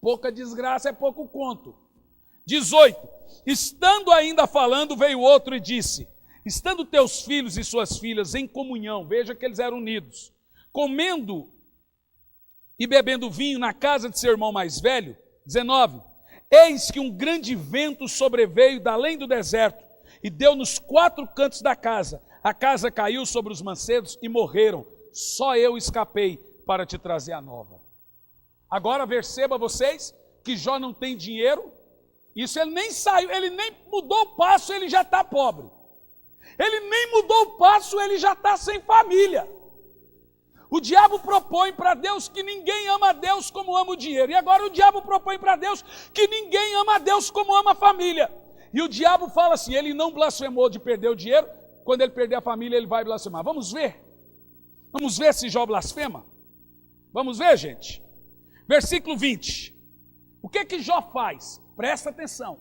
Pouca desgraça é pouco conto. 18. Estando ainda falando, veio outro e disse: estando teus filhos e suas filhas em comunhão, veja que eles eram unidos, comendo e bebendo vinho na casa de seu irmão mais velho. 19. Eis que um grande vento sobreveio da além do deserto e deu nos 4 cantos da casa. A casa caiu sobre os mancebos e morreram. Só eu escapei para te trazer a nova. Agora perceba vocês que Jó não tem dinheiro. Isso ele nem saiu, ele nem mudou o passo, ele já está pobre. Ele nem mudou o passo, ele já está sem família. O diabo propõe para Deus que ninguém ama a Deus como ama o dinheiro. E agora o diabo propõe para Deus que ninguém ama a Deus como ama a família. E o diabo fala assim, ele não blasfemou de perder o dinheiro, quando ele perder a família ele vai blasfemar. Vamos ver? Vamos ver se Jó blasfema? Vamos ver, gente? Versículo 20. O que Jó faz? Presta atenção.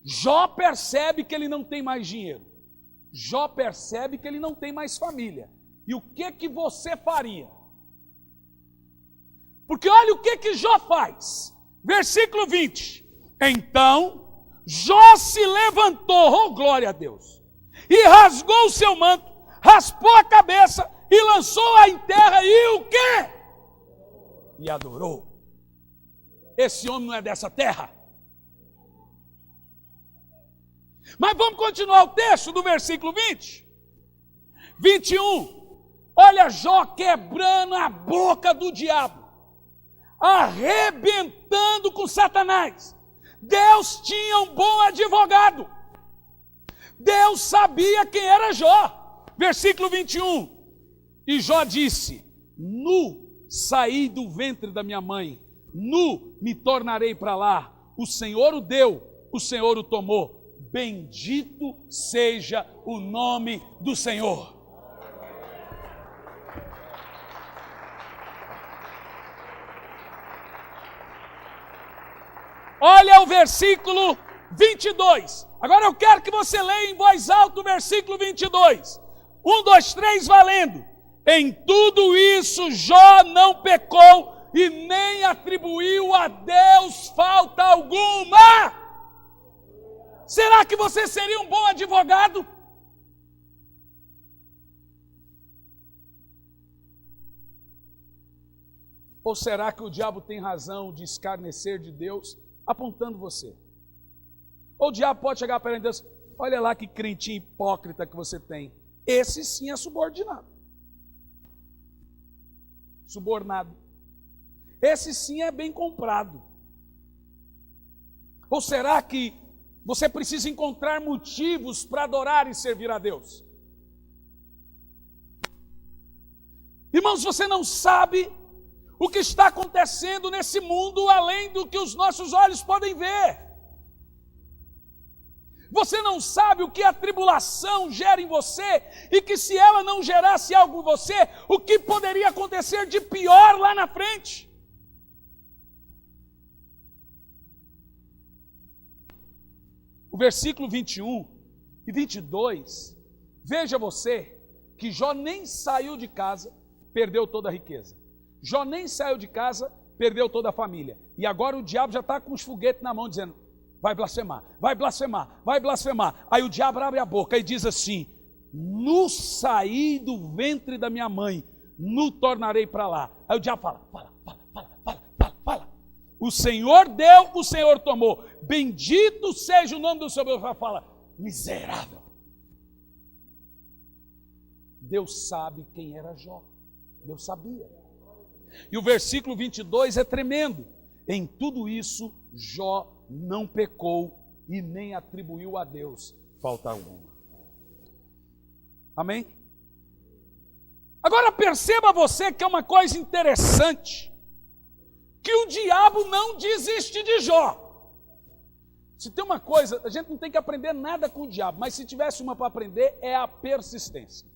Jó percebe que ele não tem mais dinheiro. Jó percebe que ele não tem mais família. E o que você faria? Porque olha o que Jó faz. Versículo 20. Então Jó se levantou, oh glória a Deus, e rasgou o seu manto, raspou a cabeça e lançou-a em terra e o quê? E adorou. Esse homem não é dessa terra. Mas vamos continuar o texto do versículo 20. 21. Olha Jó quebrando a boca do diabo, arrebentando com Satanás. Deus tinha um bom advogado. Deus sabia quem era Jó. Versículo 21. E Jó disse: nu saí do ventre da minha mãe, nu me tornarei para lá. O Senhor o deu, o Senhor o tomou. Bendito seja o nome do Senhor. Olha o versículo 22. Agora eu quero que você leia em voz alta o versículo 22. 1, 2, 3, valendo. Em tudo isso Jó não pecou e nem atribuiu a Deus falta alguma. Será que você seria um bom advogado? Ou será que o diabo tem razão de escarnecer de Deus, apontando você? Ou o diabo pode chegar perante Deus: olha lá que crentinho hipócrita que você tem. Esse sim é subordinado. Subornado. Esse sim é bem comprado. Ou será que você precisa encontrar motivos para adorar e servir a Deus? Irmãos, você não sabe o que está acontecendo nesse mundo além do que os nossos olhos podem ver. Você não sabe o que a tribulação gera em você e que se ela não gerasse algo em você, o que poderia acontecer de pior lá na frente. O versículo 21 e 22, veja você que Jó nem saiu de casa, perdeu toda a riqueza. Jó nem saiu de casa, perdeu toda a família. E agora o diabo já está com os foguetes na mão dizendo: vai blasfemar, vai blasfemar, vai blasfemar. Aí o diabo abre a boca e diz assim: nu saí do ventre da minha mãe, nu tornarei para lá. Aí o diabo fala: fala. O Senhor deu, o Senhor tomou. Bendito seja o nome do Senhor. Fala: miserável. Deus sabe quem era Jó. Deus sabia. E o versículo 22 é tremendo. Em tudo isso, Jó não pecou e nem atribuiu a Deus falta alguma. Amém? Agora perceba você que é uma coisa interessante, que o diabo não desiste de Jó. Se tem uma coisa, a gente não tem que aprender nada com o diabo, mas se tivesse uma para aprender, é a persistência.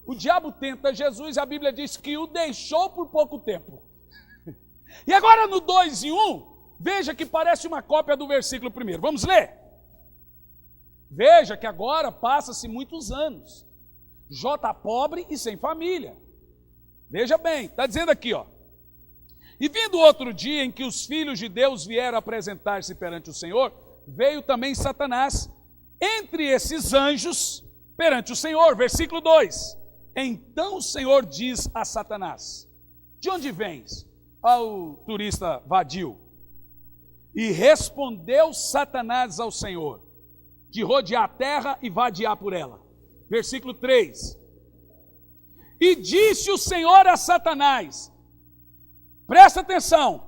o diabo tenta Jesus, a Bíblia diz que o deixou por pouco tempo. E agora no 2:1, veja que parece uma cópia do versículo 1. Vamos ler? Veja que agora passa-se muitos anos. Jó está pobre e sem família. Veja bem, está dizendo aqui, ó. E vindo outro dia em que os filhos de Deus vieram apresentar-se perante o Senhor, veio também Satanás entre esses anjos perante o Senhor. Versículo 2. Então o Senhor diz a Satanás: de onde vens? Ao turista vadio. E respondeu Satanás ao Senhor: de rodear a terra e vadiar por ela. Versículo 3. E disse o Senhor a Satanás, presta atenção,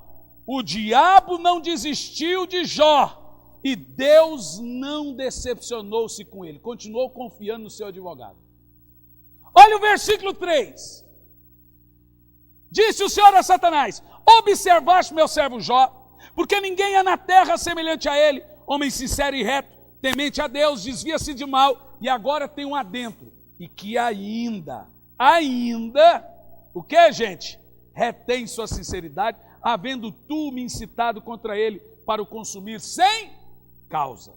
o diabo não desistiu de Jó, e Deus não decepcionou-se com ele, continuou confiando no seu advogado. Olha o versículo 3. Disse o Senhor a Satanás: observaste meu servo Jó, porque ninguém há na terra semelhante a ele, homem sincero e reto, temente a Deus, desvia-se de mal, e agora tem um adentro, e que ainda, o que, gente? Retém sua sinceridade, havendo tu me incitado contra ele para o consumir sem causa.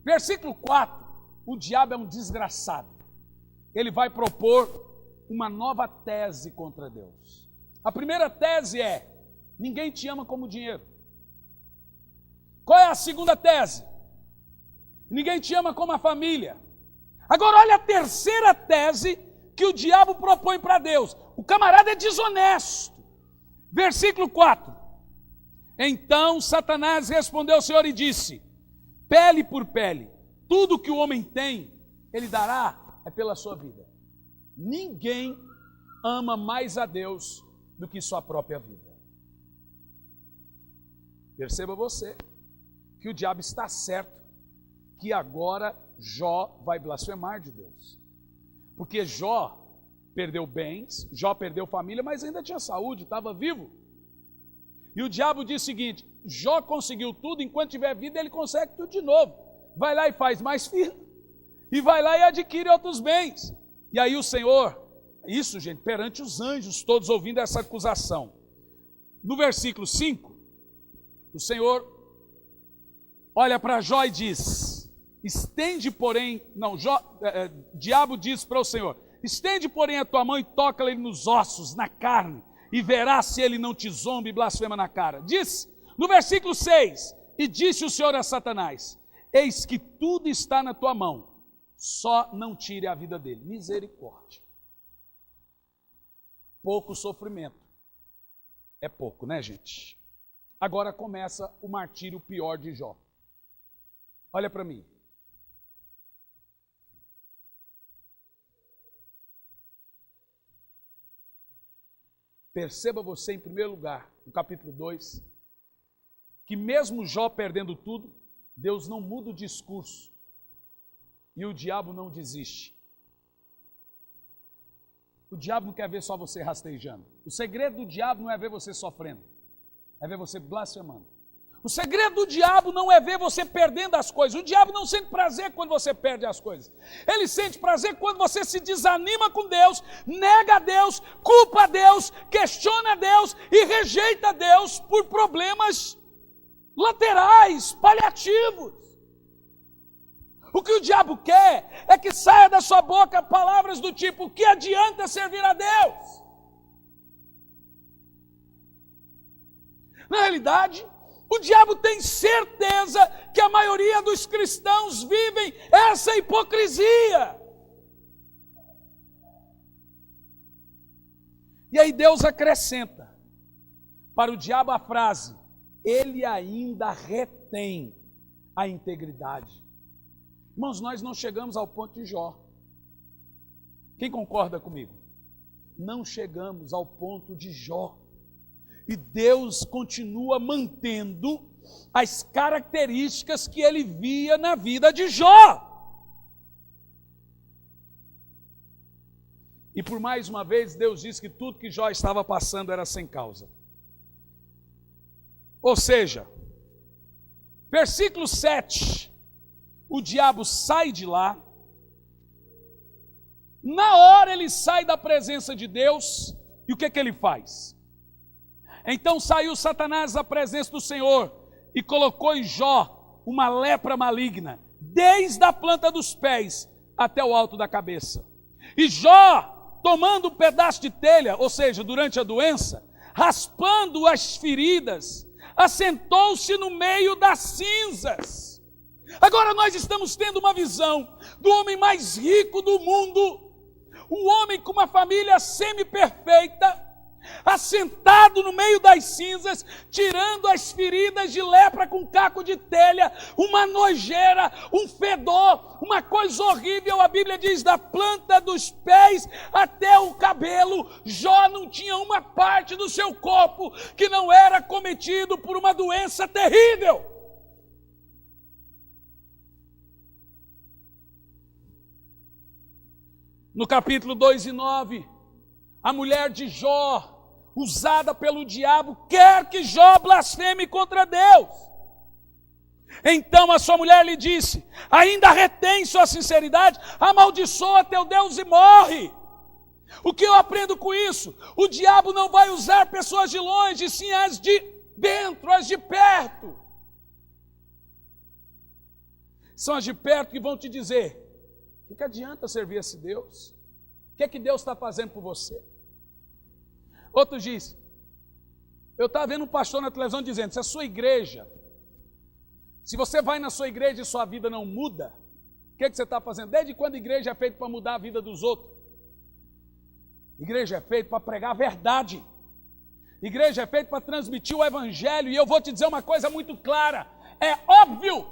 Versículo 4, o diabo é um desgraçado. Ele vai propor uma nova tese contra Deus. A primeira tese é: ninguém te ama como dinheiro. Qual é a segunda tese? Ninguém te ama como a família. Agora olha a terceira tese que o diabo propõe para Deus. O camarada é desonesto. Versículo 4. Então Satanás respondeu ao Senhor e disse: pele por pele, tudo que o homem tem, ele dará é pela sua vida. Ninguém ama mais a Deus do que sua própria vida. Perceba você que o diabo está certo que agora Jó vai blasfemar de Deus. Porque Jó perdeu bens, Jó perdeu família, mas ainda tinha saúde, estava vivo. E o diabo diz o seguinte: Jó conseguiu tudo, enquanto tiver vida ele consegue tudo de novo. Vai lá e faz mais filho, e vai lá e adquire outros bens. E aí o Senhor, isso gente, perante os anjos todos ouvindo essa acusação. No versículo 5, o Senhor olha para Jó e diz, diabo diz para o Senhor: estende, porém, a tua mão e toca-lhe nos ossos, na carne, e verás se ele não te zomba e blasfema na cara. Diz, no versículo 6, e disse o Senhor a Satanás: eis que tudo está na tua mão, só não tire a vida dele. Misericórdia. Pouco sofrimento. É pouco, né, gente? Agora começa o martírio pior de Jó. Olha para mim. Perceba você, em primeiro lugar, no capítulo 2, que mesmo Jó perdendo tudo, Deus não muda o discurso e o diabo não desiste. O diabo não quer ver só você rastejando. O segredo do diabo não é ver você sofrendo, é ver você blasfemando. O segredo do diabo não é ver você perdendo as coisas. O diabo não sente prazer quando você perde as coisas. Ele sente prazer quando você se desanima com Deus, nega a Deus, culpa a Deus, questiona a Deus e rejeita a Deus por problemas laterais, paliativos. O que o diabo quer é que saia da sua boca palavras do tipo: o que adianta servir a Deus? Na realidade, o diabo tem certeza que a maioria dos cristãos vivem essa hipocrisia. E aí Deus acrescenta para o diabo a frase: ele ainda retém a integridade. Irmãos, nós não chegamos ao ponto de Jó. Quem concorda comigo? Não chegamos ao ponto de Jó. E Deus continua mantendo as características que ele via na vida de Jó. E por mais uma vez, Deus diz que tudo que Jó estava passando era sem causa. Ou seja, versículo 7, o diabo sai de lá Na hora ele sai da presença de Deus, e o que ele faz? Então saiu Satanás da presença do Senhor e colocou em Jó uma lepra maligna, desde a planta dos pés até o alto da cabeça. E Jó, tomando um pedaço de telha, ou seja, durante a doença, raspando as feridas, assentou-se no meio das cinzas. Agora nós estamos tendo uma visão do homem mais rico do mundo, um homem com uma família semi-perfeita, assentado no meio das cinzas, tirando as feridas de lepra com caco de telha, uma nojeira, um fedor, uma coisa horrível. A Bíblia diz, da planta dos pés até o cabelo. Jó não tinha uma parte do seu corpo que não era cometido por uma doença terrível. No capítulo 2 e 9, a mulher de Jó, usada pelo diabo, quer que Jó blasfeme contra Deus. Então a sua mulher lhe disse, ainda retém sua sinceridade, amaldiçoa teu Deus e morre. O que eu aprendo com isso? O diabo não vai usar pessoas de longe, sim as de dentro, as de perto. São as de perto que vão te dizer, o que adianta servir esse Deus? O que Deus está fazendo por você? Outro diz, eu estava vendo um pastor na televisão dizendo, se a sua igreja, se você vai na sua igreja e sua vida não muda, o que você está fazendo? Desde quando a igreja é feita para mudar a vida dos outros? Igreja é feita para pregar a verdade. Igreja é feita para transmitir o evangelho. E eu vou te dizer uma coisa muito clara, é óbvio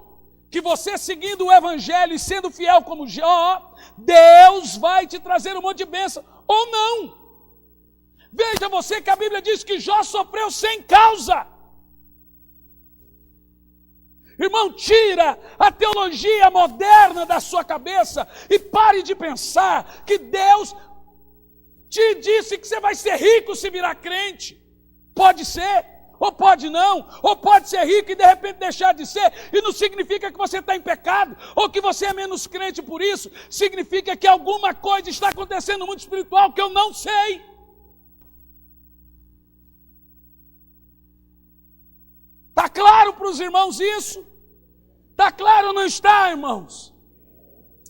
que você seguindo o evangelho e sendo fiel como Jó, Deus vai te trazer um monte de bênção, ou não. Veja você que a Bíblia diz que Jó sofreu sem causa. Irmão, tira a teologia moderna da sua cabeça e pare de pensar que Deus te disse que você vai ser rico se virar crente. Pode ser, ou pode não, ou pode ser rico e de repente deixar de ser, e não significa que você está em pecado, ou que você é menos crente por isso, significa que alguma coisa está acontecendo no mundo espiritual que eu não sei. Está claro para os irmãos isso? Está claro ou não está, irmãos?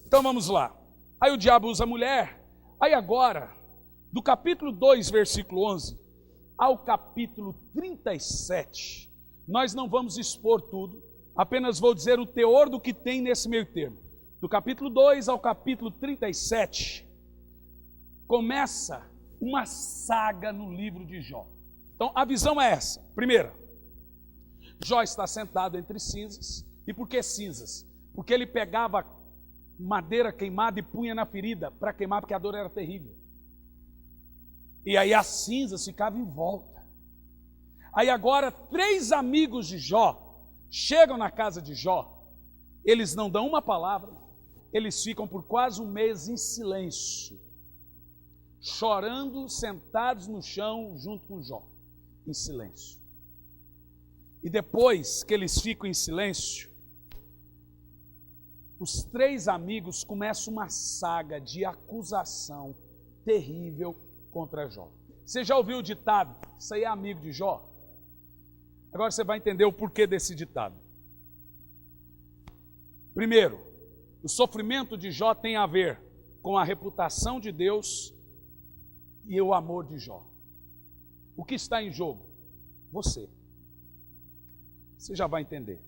Então vamos lá. Aí o diabo usa a mulher. Aí agora, do capítulo 2, versículo 11, ao capítulo 37, nós não vamos expor tudo, apenas vou dizer o teor do que tem nesse meio termo. Do capítulo 2 ao capítulo 37, começa uma saga no livro de Jó. Então a visão é essa. Primeira, Jó está sentado entre cinzas. E por que cinzas? Porque ele pegava madeira queimada e punha na ferida para queimar, porque a dor era terrível. E aí as cinzas ficavam em volta. Aí agora 3 amigos de Jó chegam na casa de Jó. Eles não dão uma palavra. Eles ficam por quase um mês em silêncio, chorando, sentados no chão junto com Jó, em silêncio. E depois que eles ficam em silêncio, os 3 amigos começam uma saga de acusação terrível contra Jó. Você já ouviu o ditado, isso aí é amigo de Jó? Agora você vai entender o porquê desse ditado. Primeiro, o sofrimento de Jó tem a ver com a reputação de Deus e o amor de Jó. O que está em jogo? Você. Você já vai entender.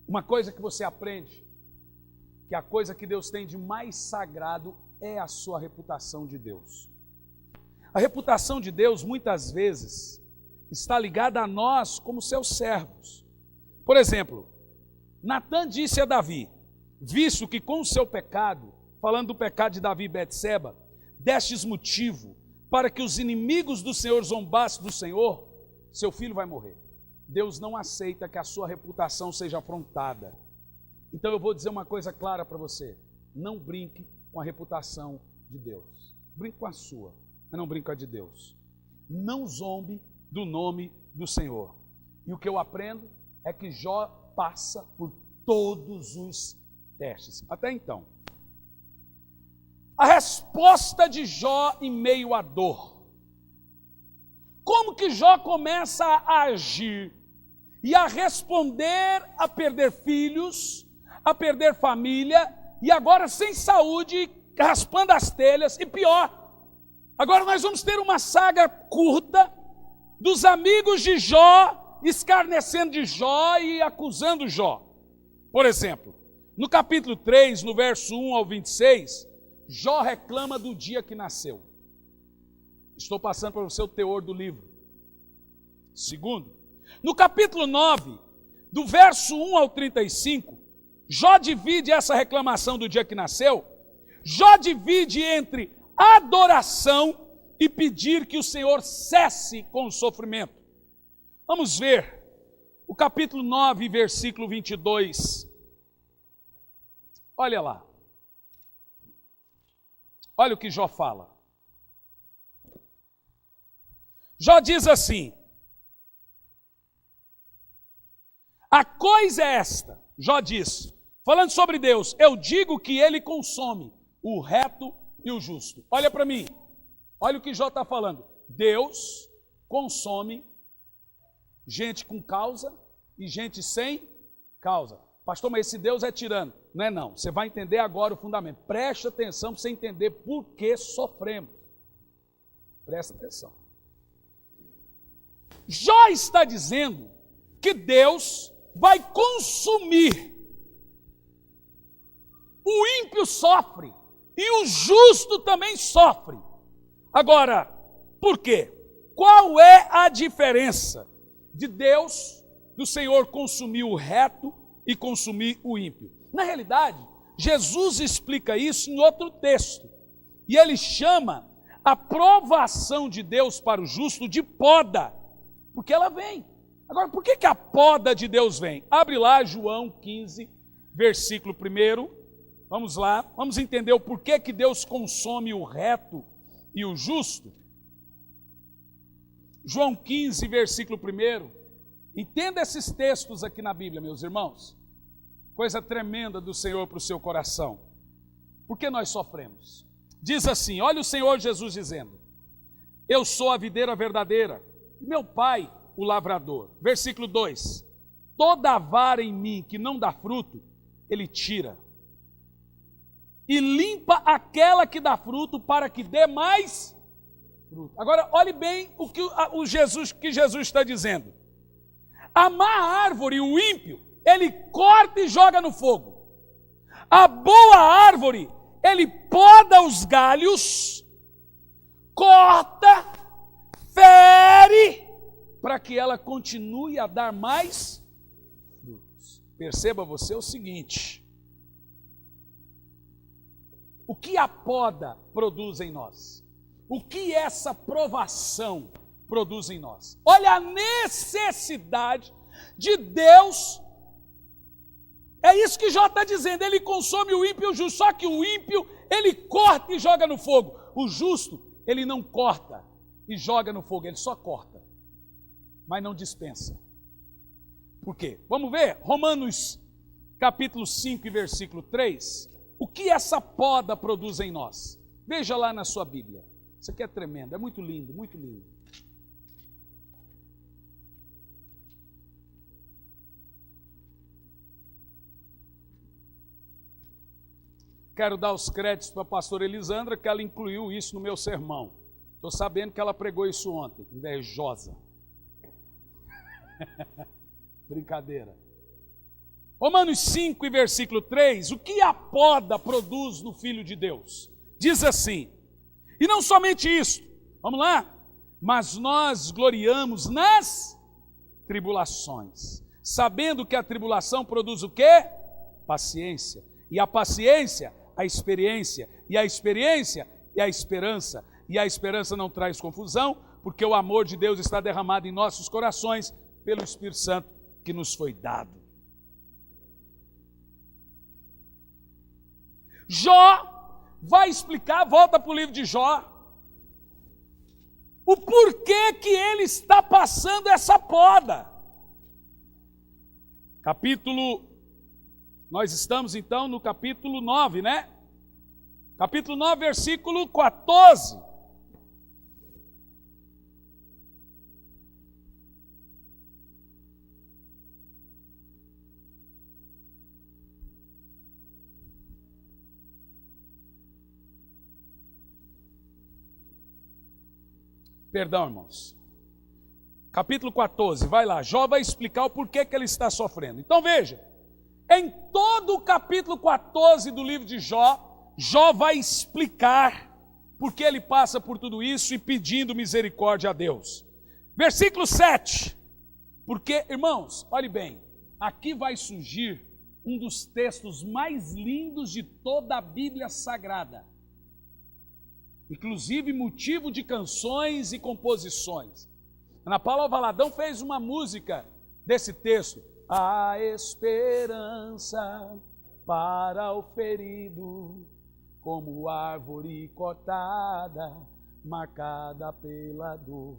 Uma coisa que você aprende, que a coisa que Deus tem de mais sagrado é a sua reputação de Deus. A reputação de Deus, muitas vezes, está ligada a nós como seus servos. Por exemplo, Natã disse a Davi, visto que com o seu pecado, falando do pecado de Davi e Betseba, destes motivo para que os inimigos do Senhor zombassem do Senhor, seu filho vai morrer. Deus não aceita que a sua reputação seja afrontada. Então eu vou dizer uma coisa clara para você, não brinque com a reputação de Deus. Brinque com a sua, mas não brinque com a de Deus. Não zombe do nome do Senhor. E o que eu aprendo é que Jó passa por todos os testes. Até então. A resposta de Jó em meio à dor. Como que Jó começa a agir e a responder a perder filhos, a perder família, e agora sem saúde, raspando as telhas, e pior, agora nós vamos ter uma saga curta dos amigos de Jó, escarnecendo de Jó e acusando Jó. Por exemplo, no capítulo 3, no verso 1 ao 26, Jó reclama do dia que nasceu. Estou passando para você o teor do livro. Segundo, no capítulo 9, do verso 1 ao 35, Jó divide essa reclamação do dia que nasceu. Jó divide entre adoração e pedir que o Senhor cesse com o sofrimento. Vamos ver o capítulo 9, versículo 22. Olha lá. Olha o que Jó fala. Jó diz assim: a coisa é esta, Jó diz, falando sobre Deus, eu digo que ele consome o reto e o justo. Olha para mim, olha o que Jó está falando. Deus consome gente com causa e gente sem causa. Pastor, mas esse Deus é tirano. Não é não, você vai entender agora o fundamento. Preste atenção para você entender por que sofremos. Presta atenção. Jó está dizendo que Deus vai consumir. O ímpio sofre e o justo também sofre. Agora, por quê? Qual é a diferença de Deus, do Senhor consumir o reto e consumir o ímpio? Na realidade, Jesus explica isso em outro texto. E ele chama a provação de Deus para o justo de poda, porque ela vem. Agora, por que a poda de Deus vem? Abre lá João 15, versículo 1. Vamos lá, vamos entender o porquê que Deus consome o reto e o justo. João 15, versículo 1. Entenda esses textos aqui na Bíblia, meus irmãos. Coisa tremenda do Senhor para o seu coração. Por que nós sofremos? Diz assim, olha o Senhor Jesus dizendo: eu sou a videira verdadeira, e meu Pai o lavrador. Versículo 2. Toda vara em mim que não dá fruto, Ele tira. E limpa aquela que dá fruto, para que dê mais fruto. Agora, olhe bem o que Jesus está dizendo. A má árvore, o ímpio, ele corta e joga no fogo. A boa árvore, ele poda os galhos, corta, fere, para que ela continue a dar mais frutos. Perceba você o seguinte: o que a poda produz em nós? O que essa provação produz em nós? Olha a necessidade de Deus. É isso que Jó está dizendo, ele consome o ímpio e o justo, só que o ímpio, ele corta e joga no fogo. O justo, ele não corta e joga no fogo, ele só corta, mas não dispensa. Por quê? Vamos ver, Romanos capítulo 5 e versículo 3, o que essa poda produz em nós? Veja lá na sua Bíblia, isso aqui é tremendo, é muito lindo, muito lindo. Quero dar os créditos para a pastora Elisandra, que ela incluiu isso no meu sermão. Estou sabendo que ela pregou isso ontem, invejosa. Brincadeira. Romanos 5 e versículo 3, o que a poda produz no Filho de Deus? Diz assim, e não somente isso, vamos lá, mas nós gloriamos nas tribulações, sabendo que a tribulação produz o quê? Paciência, e a paciência, a experiência, e a experiência é a esperança, e a esperança não traz confusão, porque o amor de Deus está derramado em nossos corações pelo Espírito Santo que nos foi dado. Jó vai explicar, volta para o livro de Jó, o porquê que ele está passando essa poda. Capítulo Nós estamos então no capítulo 9, né? Capítulo 9, versículo 14. Perdão, irmãos. Capítulo 14, vai lá. Jó vai explicar o porquê que ele está sofrendo. Então veja, em todo o capítulo 14 do livro de Jó, Jó vai explicar por que ele passa por tudo isso e pedindo misericórdia a Deus. Versículo 7. Porque, irmãos, olhe bem, aqui vai surgir um dos textos mais lindos de toda a Bíblia Sagrada. Inclusive motivo de canções e composições. Ana Paula Valadão fez uma música desse texto. A esperança para o ferido, como árvore cortada, marcada pela dor.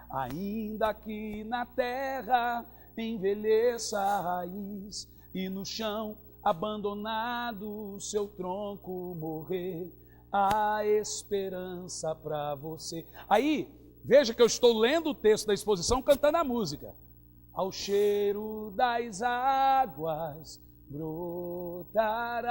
Ainda que na terra envelheça a raiz e no chão abandonado seu tronco morrer, há esperança para você. Aí, veja que eu estou lendo o texto da exposição, cantando a música. Ao cheiro das águas brotará,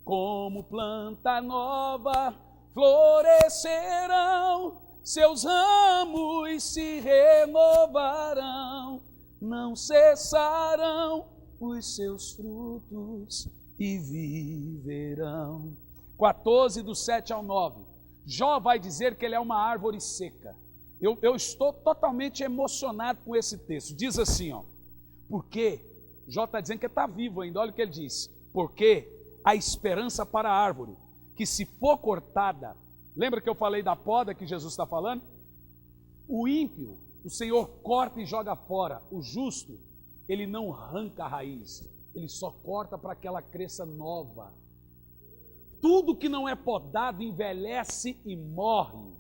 como planta nova florescerão, seus ramos se renovarão, não cessarão os seus frutos e viverão. 14, do 7 ao 9. Jó vai dizer que ele é uma árvore seca. Eu estou totalmente emocionado com esse texto. Diz assim, ó, porque Jó está dizendo que está vivo ainda. Olha o que ele diz. Porque a esperança para a árvore, que se for cortada, lembra que eu falei da poda que Jesus está falando? O ímpio, o Senhor corta e joga fora. O justo, ele não arranca a raiz, ele só corta para que ela cresça nova. Tudo que não é podado envelhece e morre.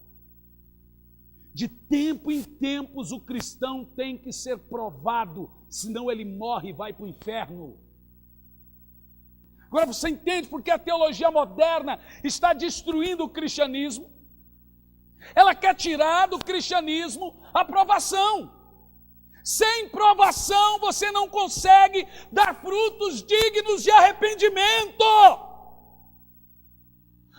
De tempo em tempos o cristão tem que ser provado, senão ele morre e vai para o inferno. Agora você entende porque a teologia moderna está destruindo o cristianismo? Ela quer tirar do cristianismo a provação. Sem provação você não consegue dar frutos dignos de arrependimento.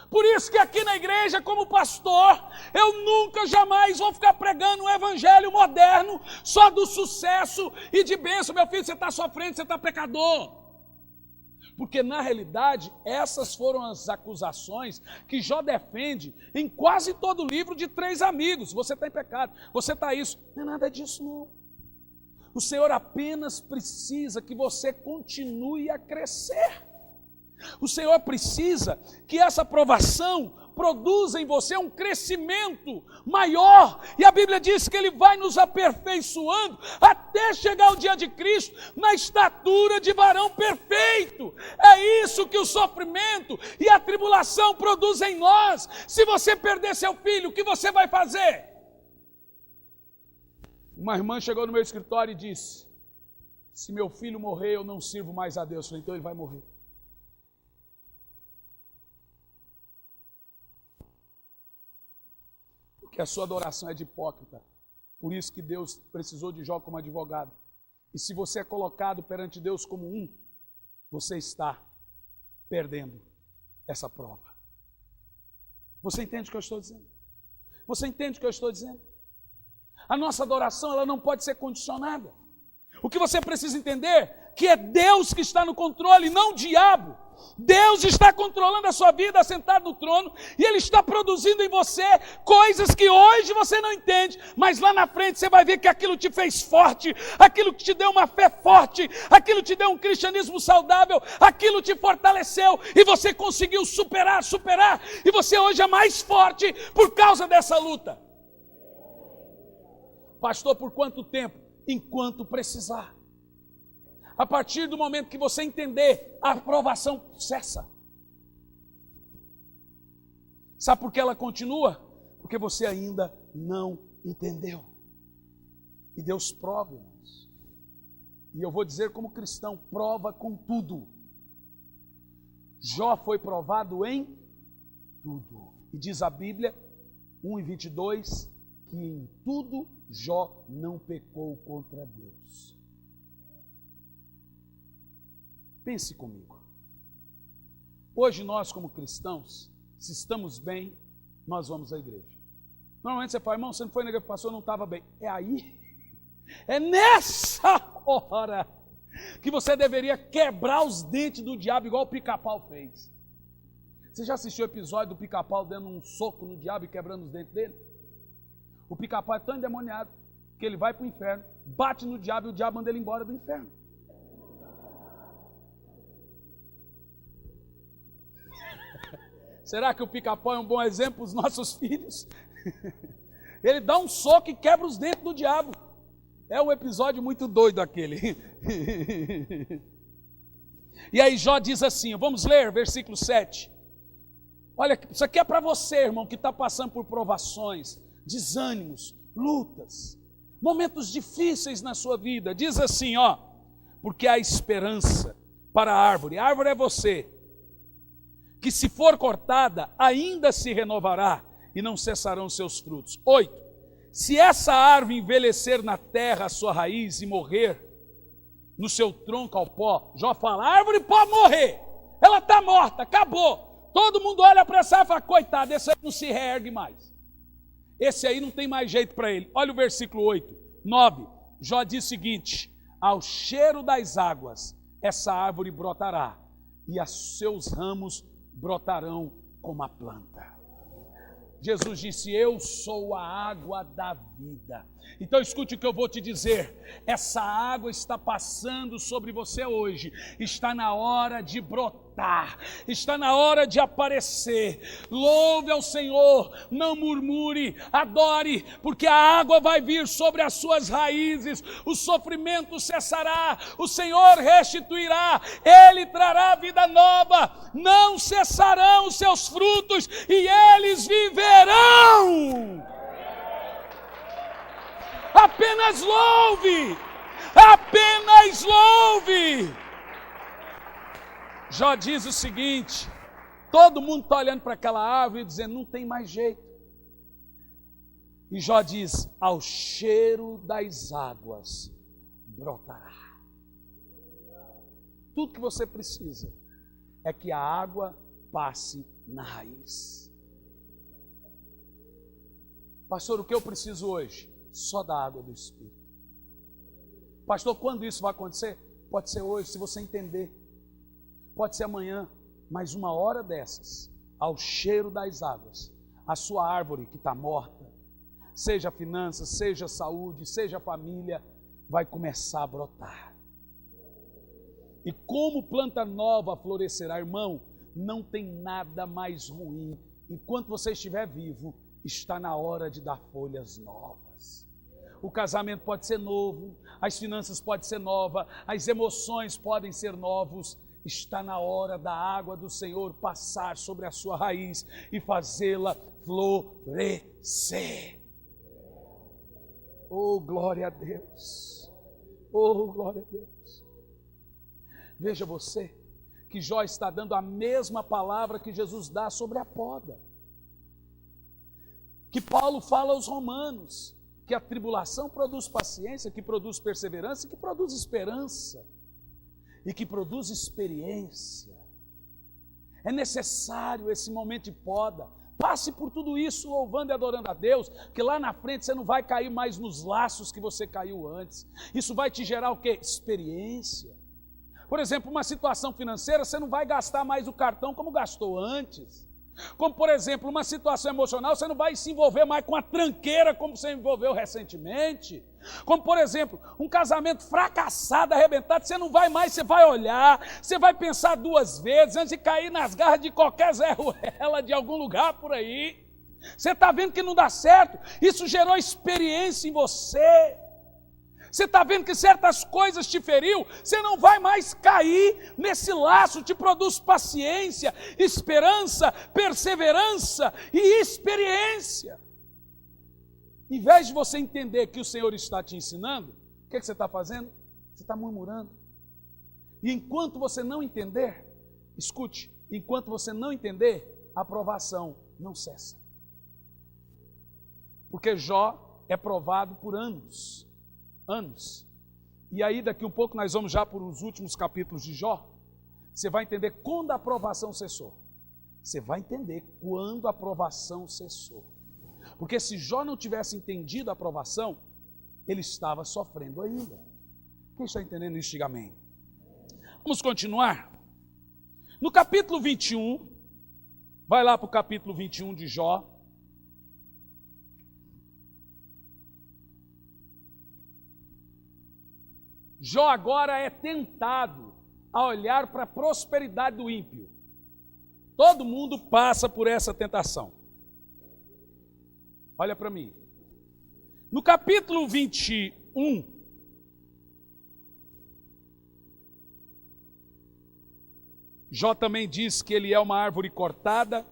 Por isso que aqui na igreja, como pastor, eu nunca, jamais vou ficar pregando um evangelho moderno só do sucesso e de bênção. Meu filho, você está sofrendo, você está pecador. Porque na realidade, essas foram as acusações que Jó defende em quase todo o livro de 3 amigos. Você está em pecado, você está isso. Não é nada disso não. O Senhor apenas precisa que você continue a crescer. O Senhor precisa que essa provação produza em você um crescimento maior. E a Bíblia diz que Ele vai nos aperfeiçoando até chegar o dia de Cristo na estatura de varão perfeito. É isso que o sofrimento e a tribulação produzem em nós. Se você perder seu filho, o que você vai fazer? Uma irmã chegou no meu escritório e disse: se meu filho morrer, eu não sirvo mais a Deus. Eu falei: então ele vai morrer. Porque a sua adoração é de hipócrita. Por isso que Deus precisou de Jó como advogado. E se você é colocado perante Deus como um, você está perdendo essa prova. Você entende o que eu estou dizendo? Você entende o que eu estou dizendo? A nossa adoração, ela não pode ser condicionada. O que você precisa entender, que é Deus que está no controle, não o diabo. Deus está controlando a sua vida, assentado no trono, e Ele está produzindo em você coisas que hoje você não entende, mas lá na frente você vai ver que aquilo te fez forte, aquilo que te deu uma fé forte, aquilo te deu um cristianismo saudável, aquilo te fortaleceu, e você conseguiu superar, e você hoje é mais forte por causa dessa luta. Pastor, por quanto tempo? Enquanto precisar. A partir do momento que você entender, a aprovação cessa. Sabe por que ela continua? Porque você ainda não entendeu. E Deus prova, irmãos. E eu vou dizer como cristão, prova com tudo. Jó foi provado em tudo. E diz a Bíblia, 1:22, que em tudo Jó não pecou contra Deus. Pense comigo. Hoje nós, como cristãos, se estamos bem, nós vamos à igreja. Normalmente você fala, irmão, você não foi na igreja, o pastor não estava bem. É aí, é nessa hora que você deveria quebrar os dentes do diabo, igual o Pica-Pau fez. Você já assistiu o episódio do Pica-Pau dando um soco no diabo e quebrando os dentes dele? O Pica-Pau é tão endemoniado que ele vai para o inferno, bate no diabo e o diabo manda ele embora do inferno. Será que o Pica-Pau é um bom exemplo para os nossos filhos? Ele dá um soco e quebra os dentes do diabo. É um episódio muito doido aquele. E aí Jó diz assim, vamos ler versículo 7. Olha, isso aqui é para você, irmão, que está passando por provações, desânimos, lutas, momentos difíceis na sua vida. Diz assim, porque há esperança para a árvore é você, que se for cortada, ainda se renovará e não cessarão seus frutos. 8. Se essa árvore envelhecer na terra a sua raiz e morrer no seu tronco ao pó, Jó fala, a árvore pode morrer, ela está morta, acabou. Todo mundo olha para essa árvore e fala, coitado, esse aí não se reergue mais. Esse aí não tem mais jeito para ele. Olha o versículo 8, 9, Jó diz o seguinte, ao cheiro das águas, essa árvore brotará e os seus ramos brotarão como a planta. Jesus disse, eu sou a água da vida. Então escute o que eu vou te dizer, essa água está passando sobre você hoje, está na hora de brotar, está na hora de aparecer. Louve ao Senhor, não murmure, adore, porque a água vai vir sobre as suas raízes, o sofrimento cessará, o Senhor restituirá, Ele trará vida nova, não cessarão os seus frutos e eles viverão. Apenas louve, apenas louve. Jó diz o seguinte, todo mundo está olhando para aquela árvore e dizendo, não tem mais jeito. E Jó diz, ao cheiro das águas brotará. Tudo que você precisa é que a água passe na raiz. Pastor, o que eu preciso hoje? Só da água do Espírito. Pastor, quando isso vai acontecer? Pode ser hoje, se você entender. Pode ser amanhã, mas uma hora dessas, ao cheiro das águas, a sua árvore que está morta, seja finanças, seja saúde, seja família, vai começar a brotar. E como planta nova florescerá, irmão, não tem nada mais ruim. Enquanto você estiver vivo, está na hora de dar folhas novas. O casamento pode ser novo, as finanças podem ser novas, as emoções podem ser novos. Está na hora da água do Senhor passar sobre a sua raiz e fazê-la florescer. Oh, glória a Deus! Oh, glória a Deus! Veja você, que Jó está dando a mesma palavra que Jesus dá sobre a poda. Que Paulo fala aos romanos, que a tribulação produz paciência, que produz perseverança, que produz esperança e que produz experiência. É necessário esse momento de poda. Passe por tudo isso louvando e adorando a Deus, que lá na frente você não vai cair mais nos laços que você caiu antes. Isso vai te gerar o quê? Experiência. Por exemplo, uma situação financeira, você não vai gastar mais o cartão como gastou antes. Como, por exemplo, uma situação emocional, você não vai se envolver mais com a tranqueira como você envolveu recentemente. Como, por exemplo, um casamento fracassado, arrebentado, você não vai mais, você vai olhar, você vai pensar duas vezes antes de cair nas garras de qualquer Zé Ruela de algum lugar por aí. Você está vendo que não dá certo, isso gerou experiência em você. Você está vendo que certas coisas te feriu, você não vai mais cair nesse laço, te produz paciência, esperança, perseverança e experiência. Em vez de você entender que o Senhor está te ensinando, o que você está fazendo? Você está murmurando. E enquanto você não entender, escute, Enquanto você não entender, a provação não cessa. Porque Jó é provado por anos. Anos. E aí daqui um pouco nós vamos já para os últimos capítulos de Jó. Você vai entender quando a provação cessou. Você vai entender quando a provação cessou. Porque se Jó não tivesse entendido a provação, ele estava sofrendo ainda. Quem está entendendo isso, diga amém. Vamos continuar. No capítulo 21, vai lá para o capítulo 21 de Jó. Jó agora é tentado a olhar para a prosperidade do ímpio. Todo mundo passa por essa tentação. Olha para mim. No capítulo 21, Jó também diz que ele é uma árvore cortada,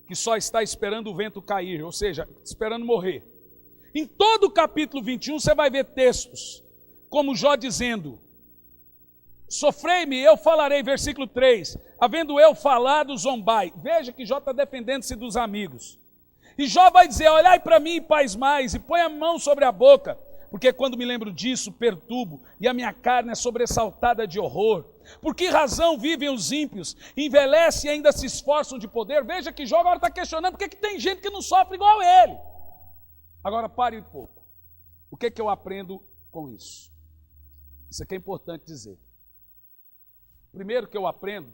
que só está esperando o vento cair, ou seja, esperando morrer. Em todo o capítulo 21 você vai ver textos, como Jó dizendo: sofrei-me, eu falarei, versículo 3, havendo eu falado, zombai. Veja que Jó está defendendo-se dos amigos. E Jó vai dizer: olhai para mim, pasmais, e põe a mão sobre a boca, porque quando me lembro disso, perturbo, e a minha carne é sobressaltada de horror. Por que razão vivem os ímpios, envelhecem e ainda se esforçam de poder? Veja que Jó agora está questionando por que tem gente que não sofre igual a ele. Agora pare um pouco. O que eu aprendo com isso? Isso aqui é importante dizer. Primeiro que eu aprendo,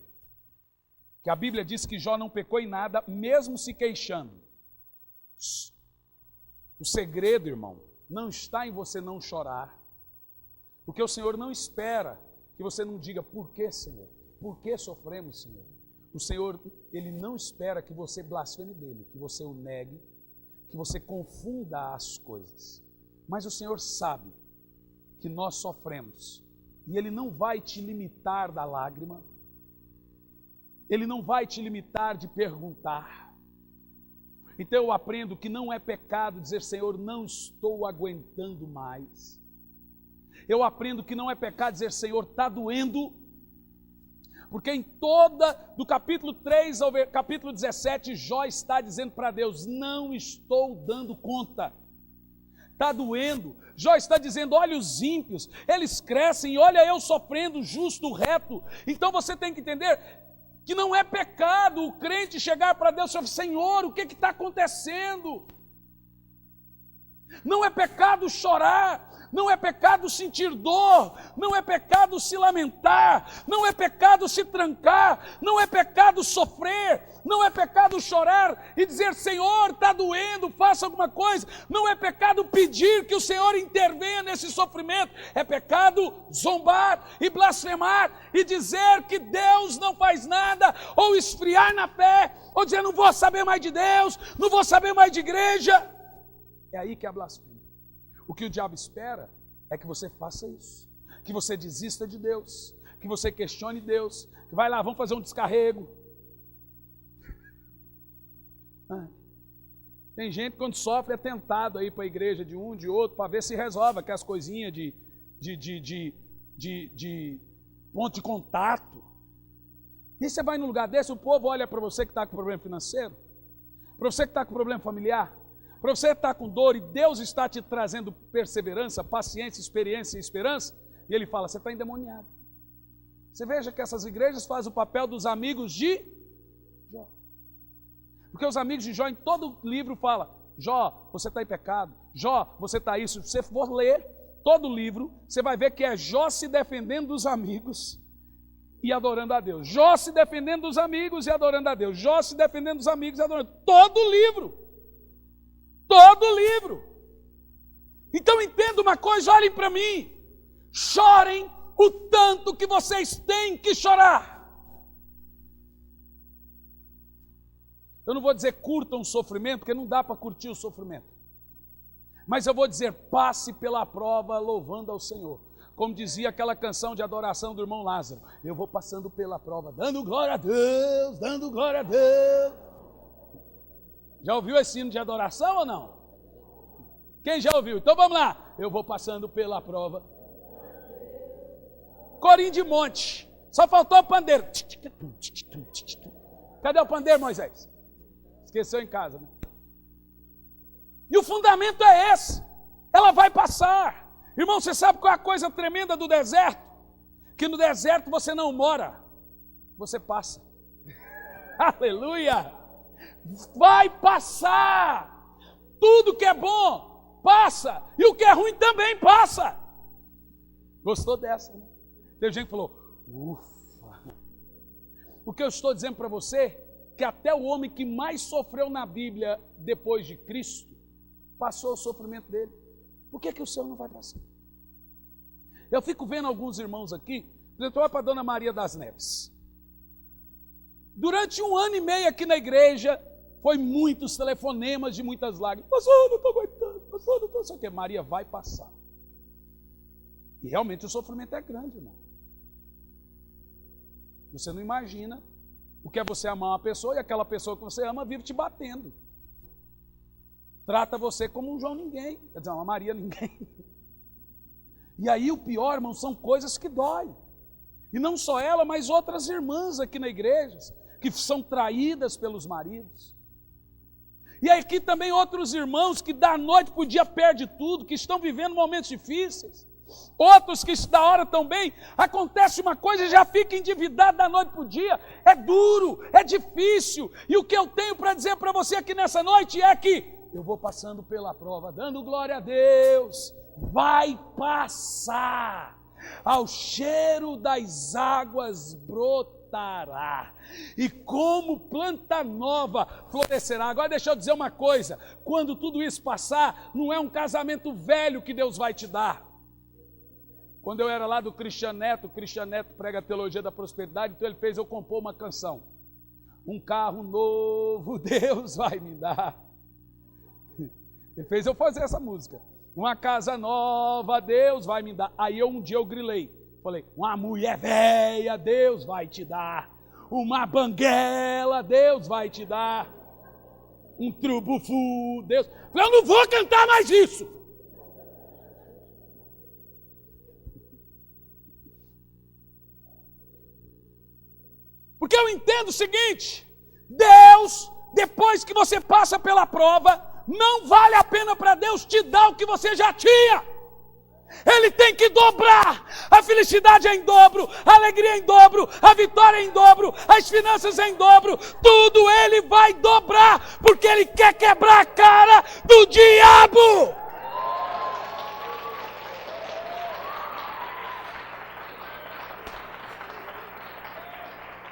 que a Bíblia diz que Jó não pecou em nada, mesmo se queixando. O segredo, irmão, não está em você não chorar, porque o Senhor não espera que você não diga: por que, Senhor? Por que sofremos, Senhor? O Senhor, Ele não espera que você blasfeme dele, que você o negue, que você confunda as coisas. Mas o Senhor sabe que nós sofremos, e Ele não vai te limitar da lágrima, Ele não vai te limitar de perguntar. Então eu aprendo que não é pecado dizer: Senhor, não estou aguentando mais. Eu aprendo que não é pecado dizer: Senhor, está doendo. Porque em toda, do capítulo 3 ao capítulo 17, Jó está dizendo para Deus: não estou dando conta. Está doendo. Jó está dizendo: olha os ímpios, eles crescem, e olha eu sofrendo, justo, reto. Então você tem que entender que não é pecado o crente chegar para Deus e falar: Senhor, o que está acontecendo? Não é pecado chorar, não é pecado sentir dor, não é pecado se lamentar, não é pecado se trancar, não é pecado sofrer, não é pecado chorar e dizer: Senhor, está doendo, faça alguma coisa. Não é pecado pedir que o Senhor intervenha nesse sofrimento. É pecado zombar e blasfemar e dizer que Deus não faz nada, ou esfriar na fé, ou dizer: não vou saber mais de Deus, não vou saber mais de igreja. É aí que é a blasfêmia. O que o diabo espera é que você faça isso, que você desista de Deus, que você questione Deus, que vai lá, vamos fazer um descarrego. Tem gente que quando sofre é tentado a ir para a igreja de um, de outro, para ver se resolve aquelas coisinhas de ponto de contato. E você vai num lugar desse, o povo olha para você que está com problema financeiro, para você que está com problema familiar, para você que está com dor e Deus está te trazendo perseverança, paciência, experiência e esperança, e Ele fala: você está endemoniado. Você veja que essas igrejas fazem o papel dos amigos de Jó. Porque os amigos de Jó em todo livro falam: Jó, você está em pecado, Jó, você está isso. Se você for ler todo o livro, você vai ver que é Jó se defendendo dos amigos e adorando a Deus. Jó se defendendo dos amigos e adorando a Deus. Jó se defendendo dos amigos e adorando a Deus. Todo o livro. Todo o livro. Então entenda uma coisa, olhem para mim. Chorem o tanto que vocês têm que chorar. Eu não vou dizer curtam o sofrimento, porque não dá para curtir o sofrimento. Mas eu vou dizer: passe pela prova louvando ao Senhor. Como dizia aquela canção de adoração do irmão Lázaro: eu vou passando pela prova, dando glória a Deus, dando glória a Deus. Já ouviu esse hino de adoração ou não? Quem já ouviu? Então vamos lá. Eu vou passando pela prova. Corinho de monte. Só faltou o pandeiro. Cadê o pandeiro, Moisés? Esqueceu em casa, né? E o fundamento é esse. Ela vai passar. Irmão, você sabe qual é a coisa tremenda do deserto? Que no deserto você não mora, você passa. Aleluia! Vai passar. Tudo que é bom, passa. E o que é ruim também passa. Gostou dessa, né? Teve gente que falou, ufa. O que eu estou dizendo para você, que até o homem que mais sofreu na Bíblia depois de Cristo, passou o sofrimento dele. Por que o seu não vai passar? Eu fico vendo alguns irmãos aqui, por exemplo, olha para a Dona Maria das Neves. Durante 1 ano e meio aqui na igreja, foi muitos telefonemas de muitas lágrimas. Pastor, não estou aguentando, pastor, não estou... Só que Maria vai passar. E realmente o sofrimento é grande, irmão. Você não imagina o que é você amar uma pessoa e aquela pessoa que você ama vive te batendo. Trata você como um João ninguém, quer dizer, uma Maria ninguém. E aí o pior, irmão, são coisas que doem. E não só ela, mas outras irmãs aqui na igreja, que são traídas pelos maridos. E aqui também outros irmãos que da noite para o dia perdem tudo, que estão vivendo momentos difíceis. Outros que da hora também, acontece uma coisa e já fica endividado da noite para o dia. É duro, é difícil. E o que eu tenho para dizer para você aqui nessa noite é que eu vou passando pela prova, dando glória a Deus. Vai passar. Ao cheiro das águas brotará. E como planta nova florescerá. Agora deixa eu dizer uma coisa. Quando tudo isso passar, não é um casamento velho que Deus vai te dar. Quando eu era lá do Cristian Neto, o Cristian Neto prega a teologia da prosperidade, então ele fez eu compor uma canção. Um carro novo Deus vai me dar. Ele fez eu fazer essa música. Uma casa nova Deus vai me dar. Aí um dia eu grilei. Falei, uma mulher velha Deus vai te dar. Uma banguela Deus vai te dar. Um trubufu Deus. Eu não vou cantar mais isso. Porque eu entendo o seguinte, Deus, depois que você passa pela prova, não vale a pena para Deus te dar o que você já tinha. Ele tem que dobrar. A felicidade é em dobro, a alegria é em dobro, a vitória é em dobro, as finanças é em dobro. Tudo Ele vai dobrar, porque Ele quer quebrar a cara do diabo.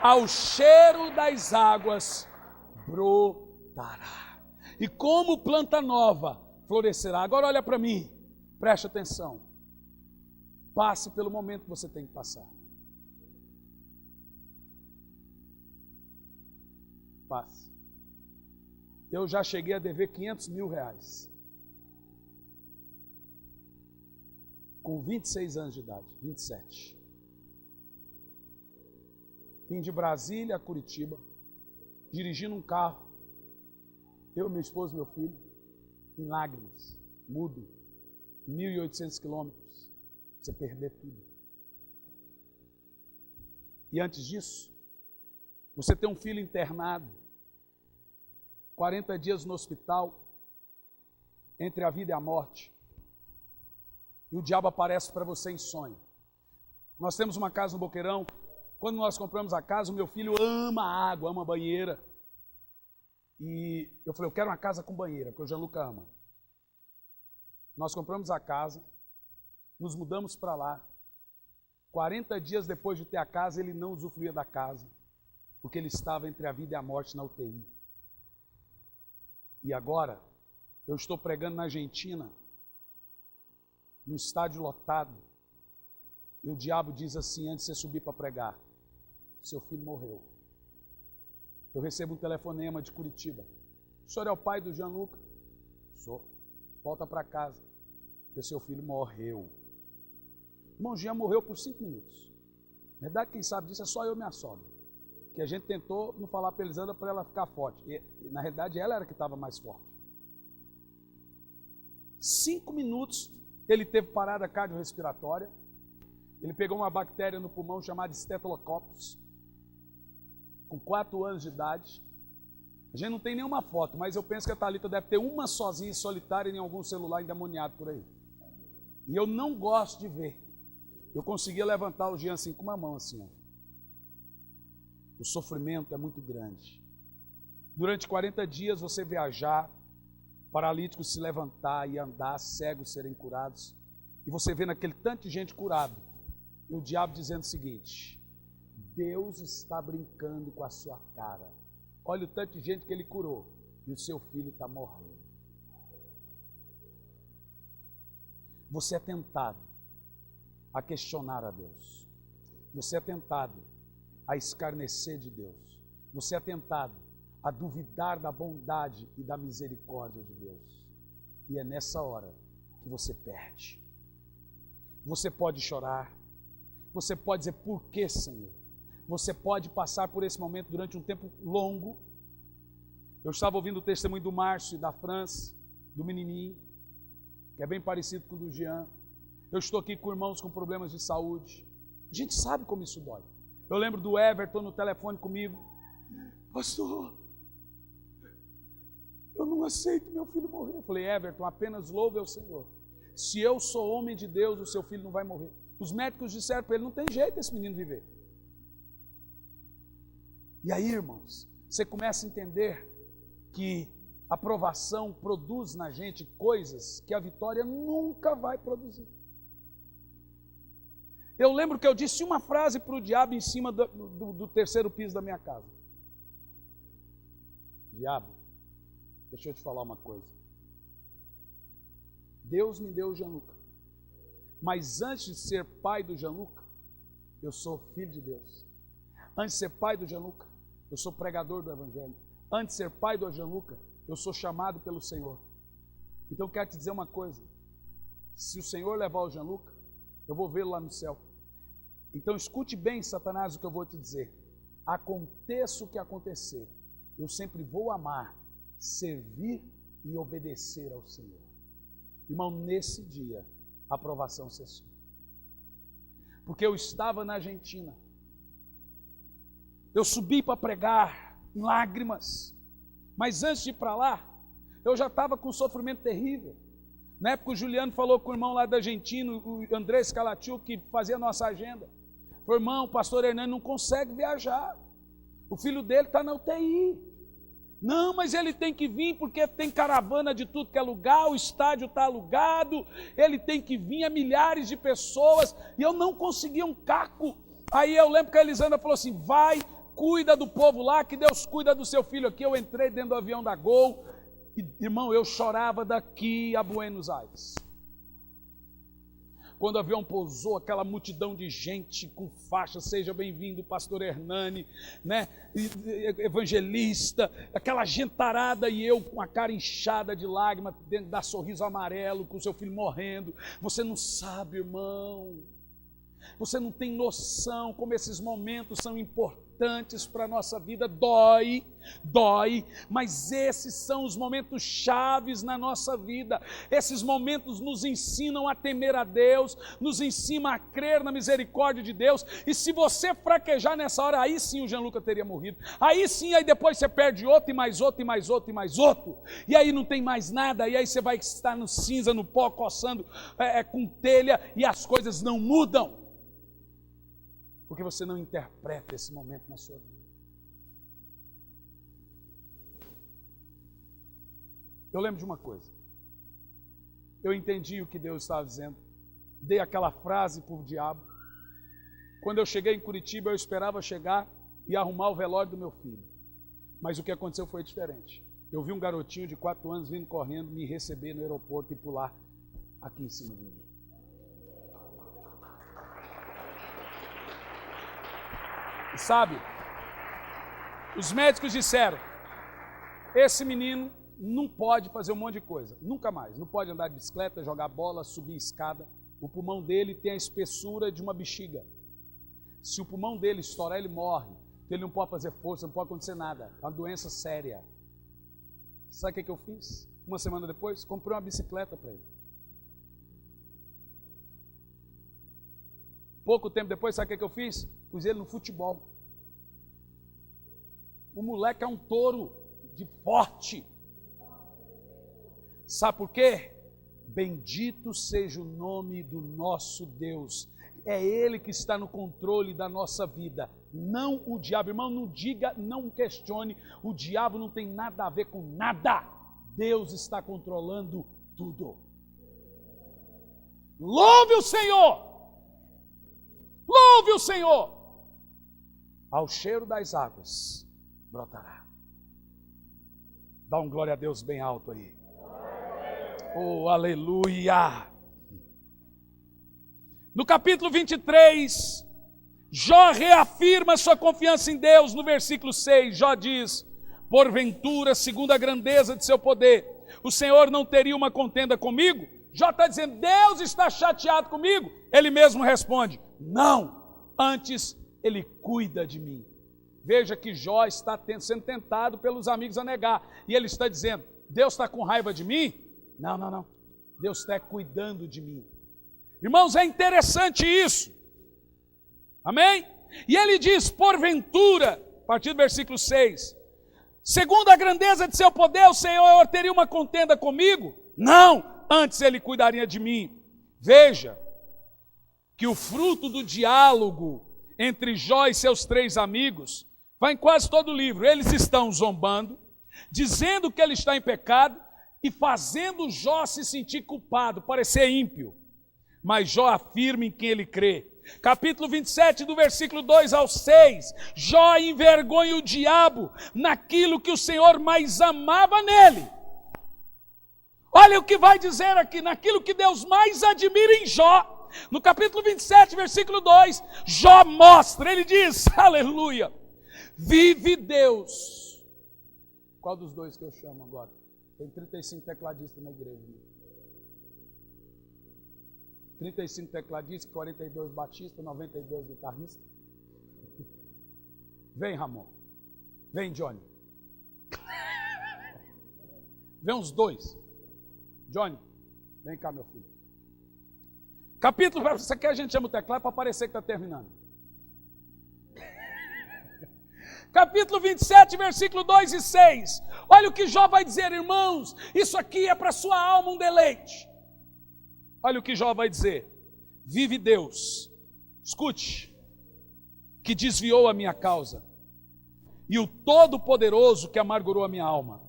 Ao cheiro das águas brotará. E como planta nova florescerá. Agora olha para mim, preste atenção. Passe pelo momento que você tem que passar. Passe. Eu já cheguei a dever 500 mil reais. Com 26 anos de idade, 27. Vim de Brasília a Curitiba, dirigindo um carro, eu, minha esposa e meu filho, em lágrimas, mudo, 1.800 quilômetros, você perder tudo. E antes disso, você tem um filho internado, 40 dias no hospital, entre a vida e a morte, e o diabo aparece para você em sonho. Nós temos uma casa no Boqueirão. Quando nós compramos a casa, o meu filho ama água, ama banheira. E eu falei, eu quero uma casa com banheira, porque o Gianluca ama. Nós compramos a casa, nos mudamos para lá. 40 dias depois de ter a casa, ele não usufruía da casa, porque ele estava entre a vida e a morte na UTI. E agora, eu estou pregando na Argentina, no estádio lotado, e o diabo diz assim, antes de você subir para pregar, seu filho morreu. Eu recebo um telefonema de Curitiba. O senhor é o pai do Gianluca? Sou. Volta para casa, porque seu filho morreu. Irmão, Jean morreu por 5 minutos. Na verdade, quem sabe disso é só eu e minha sogra. Que a gente tentou não falar para Elisandra para ela ficar forte. E, na realidade, ela era que estava mais forte. 5 minutos, ele teve parada cardiorrespiratória. Ele pegou uma bactéria no pulmão chamada Staphylococcus. com 4 anos de idade. A gente não tem nenhuma foto, mas eu penso que a Thalita deve ter uma sozinha, solitária, em algum celular endemoniado por aí. E eu não gosto de ver. Eu conseguia levantar o Jean assim com uma mão assim, ó. O sofrimento é muito grande. Durante 40 dias você viajar, paralíticos se levantar e andar, cegos serem curados, e você vê naquele tanto de gente curado, e o diabo dizendo o seguinte: Deus está brincando com a sua cara. Olha o tanto de gente que ele curou, e o seu filho está morrendo. Você é tentado a questionar a Deus. Você é tentado a escarnecer de Deus. Você é tentado a duvidar da bondade e da misericórdia de Deus. E é nessa hora que você perde. Você pode chorar. Você pode dizer, por que, Senhor? Você pode passar por esse momento durante um tempo longo. Eu estava ouvindo o testemunho do Márcio e da França, do menininho, que é bem parecido com o do Jean. Eu estou aqui com irmãos com problemas de saúde. A gente sabe como isso dói. Eu lembro do Everton no telefone comigo. Pastor, eu não aceito meu filho morrer. Eu falei, Everton, apenas louve ao Senhor. Se eu sou homem de Deus, o seu filho não vai morrer. Os médicos disseram para ele, não tem jeito esse menino viver. E aí, irmãos, você começa a entender que a provação produz na gente coisas que a vitória nunca vai produzir. Eu lembro que eu disse uma frase para o diabo em cima do terceiro piso da minha casa. Diabo, deixa eu te falar uma coisa. Deus me deu o Gianluca. Mas antes de ser pai do Gianluca, eu sou filho de Deus. Antes de ser pai do Gianluca, eu sou pregador do Evangelho. Antes de ser pai do Gianluca, eu sou chamado pelo Senhor. Então eu quero te dizer uma coisa. Se o Senhor levar o Gianluca, eu vou vê-lo lá no céu. Então escute bem, Satanás, o que eu vou te dizer. Aconteça o que acontecer, eu sempre vou amar, servir e obedecer ao Senhor. Irmão, nesse dia, a provação cessou. Porque eu estava na Argentina. Eu subi para pregar em lágrimas. Mas antes de ir para lá, eu já estava com um sofrimento terrível. Na época o Juliano falou com o irmão lá da Argentina, o André Scalatiuk, que fazia a nossa agenda. Falou, irmão, o pastor Hernani não consegue viajar. O filho dele está na UTI. Não, mas ele tem que vir porque tem caravana de tudo que é lugar, o estádio está alugado, ele tem que vir, a milhares de pessoas, e eu não consegui um caco. Aí eu lembro que a Elisandra falou assim, vai, cuida do povo lá, que Deus cuida do seu filho aqui. Eu entrei dentro do avião da Gol, e, irmão, eu chorava daqui a Buenos Aires. Quando o avião pousou, aquela multidão de gente com faixa, seja bem-vindo, pastor Hernani, né? Evangelista, aquela gentarada, e eu com a cara inchada de lágrimas, dentro da sorriso amarelo, com o seu filho morrendo. Você não sabe, irmão, você não tem noção como esses momentos são importantes para a nossa vida. Dói, mas esses são os momentos chaves na nossa vida. Esses momentos nos ensinam a temer a Deus, nos ensinam a crer na misericórdia de Deus. E se você fraquejar nessa hora, aí sim o Gianluca teria morrido. Aí sim, aí depois você perde outro, e mais outro, e mais outro, e mais outro. E aí não tem mais nada, e aí você vai estar no cinza, no pó, coçando com telha, e as coisas não mudam. Porque você não interpreta esse momento na sua vida. Eu lembro de uma coisa. Eu entendi o que Deus estava dizendo. Dei aquela frase para o diabo. Quando eu cheguei em Curitiba, eu esperava chegar e arrumar o velório do meu filho. Mas o que aconteceu foi diferente. Eu vi um garotinho de 4 anos vindo correndo, me receber no aeroporto e pular aqui em cima de mim. E sabe, os médicos disseram, esse menino não pode fazer um monte de coisa, nunca mais. Não pode andar de bicicleta, jogar bola, subir escada. O pulmão dele tem a espessura de uma bexiga. Se o pulmão dele estourar, ele morre. Ele não pode fazer força, não pode acontecer nada. É uma doença séria. Sabe o que eu fiz? Uma semana depois, comprei uma bicicleta para ele. Pouco tempo depois, sabe o que eu fiz? Pus ele no futebol. O moleque é um touro de forte. Sabe por quê? Bendito seja o nome do nosso Deus. É Ele que está no controle da nossa vida, não o diabo. Irmão, não diga, não questione. O diabo não tem nada a ver com nada. Deus está controlando tudo. Louve o Senhor! Louve o Senhor! Ao cheiro das águas brotará. Dá um glória a Deus bem alto aí. Oh, aleluia! No capítulo 23, Jó reafirma sua confiança em Deus. No versículo 6, Jó diz: porventura, segundo a grandeza de seu poder, o Senhor não teria uma contenda comigo? Jó está dizendo: Deus está chateado comigo? Ele mesmo responde: não, antes Ele cuida de mim. Veja que Jó está sendo tentado pelos amigos a negar, e ele está dizendo: Deus está com raiva de mim? Não, não, não, Deus está cuidando de mim. Irmãos, é interessante isso, amém? E ele diz: porventura, a partir do versículo 6, segundo a grandeza de seu poder, o Senhor teria uma contenda comigo? Não, antes Ele cuidaria de mim. Veja que o fruto do diálogo entre Jó e seus 3 amigos vai em quase todo o livro. Eles estão zombando, dizendo que ele está em pecado e fazendo Jó se sentir culpado, parecer ímpio. Mas Jó afirma em quem ele crê. Capítulo 27, do versículo 2 ao 6, Jó envergonha o diabo naquilo que o Senhor mais amava nele. Olha o que vai dizer aqui, naquilo que Deus mais admira em Jó. No capítulo 27, versículo 2, Jó mostra, ele diz, aleluia, vive Deus. Qual dos dois que eu chamo agora? Tem 35 tecladistas na igreja. 35 tecladistas, 42 batistas, 92 guitarristas. Vem, Ramon. Vem, Johnny. Vem uns 2. Johnny, vem cá, meu filho. Capítulo, isso aqui a gente chama o teclado para parecer que está terminando. Capítulo 27, versículo 2 e 6. Olha o que Jó vai dizer, irmãos. Isso aqui é para sua alma um deleite. Olha o que Jó vai dizer: vive Deus, escute, que desviou a minha causa, e o Todo-Poderoso que amargurou a minha alma.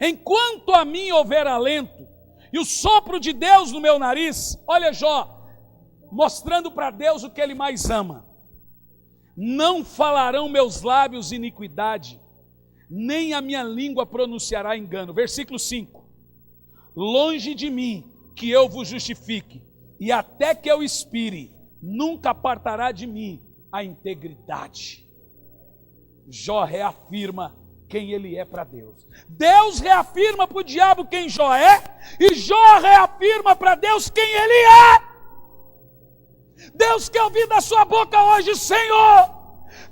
Enquanto a mim houver alento, e o sopro de Deus no meu nariz, olha Jó, mostrando para Deus o que Ele mais ama. Não falarão meus lábios iniquidade, nem a minha língua pronunciará engano. Versículo 5. Longe de mim que eu vos justifique, e até que eu expire, nunca apartará de mim a integridade. Jó reafirma quem ele é para Deus. Deus reafirma para o diabo quem Jó é, e Jó reafirma para Deus quem ele é. Deus quer ouvir da sua boca hoje: Senhor,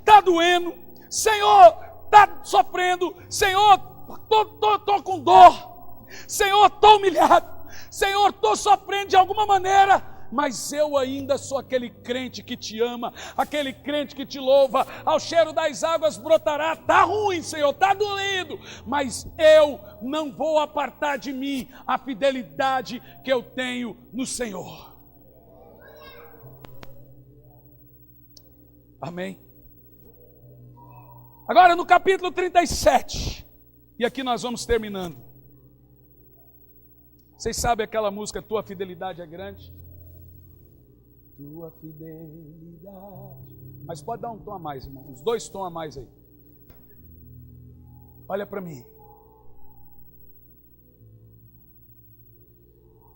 está doendo, Senhor, está sofrendo, Senhor, estou com dor, Senhor, estou humilhado, Senhor, estou sofrendo de alguma maneira, mas eu ainda sou aquele crente que te ama, aquele crente que te louva. Ao cheiro das águas brotará. Está ruim, Senhor, está doendo, mas eu não vou apartar de mim a fidelidade que eu tenho no Senhor. Amém? Agora no capítulo 37, e aqui nós vamos terminando. Vocês sabem aquela música, Tua Fidelidade é Grande? Tua fidelidade. Mas pode dar um tom a mais, irmão. Uns 2 tons a mais aí. Olha para mim.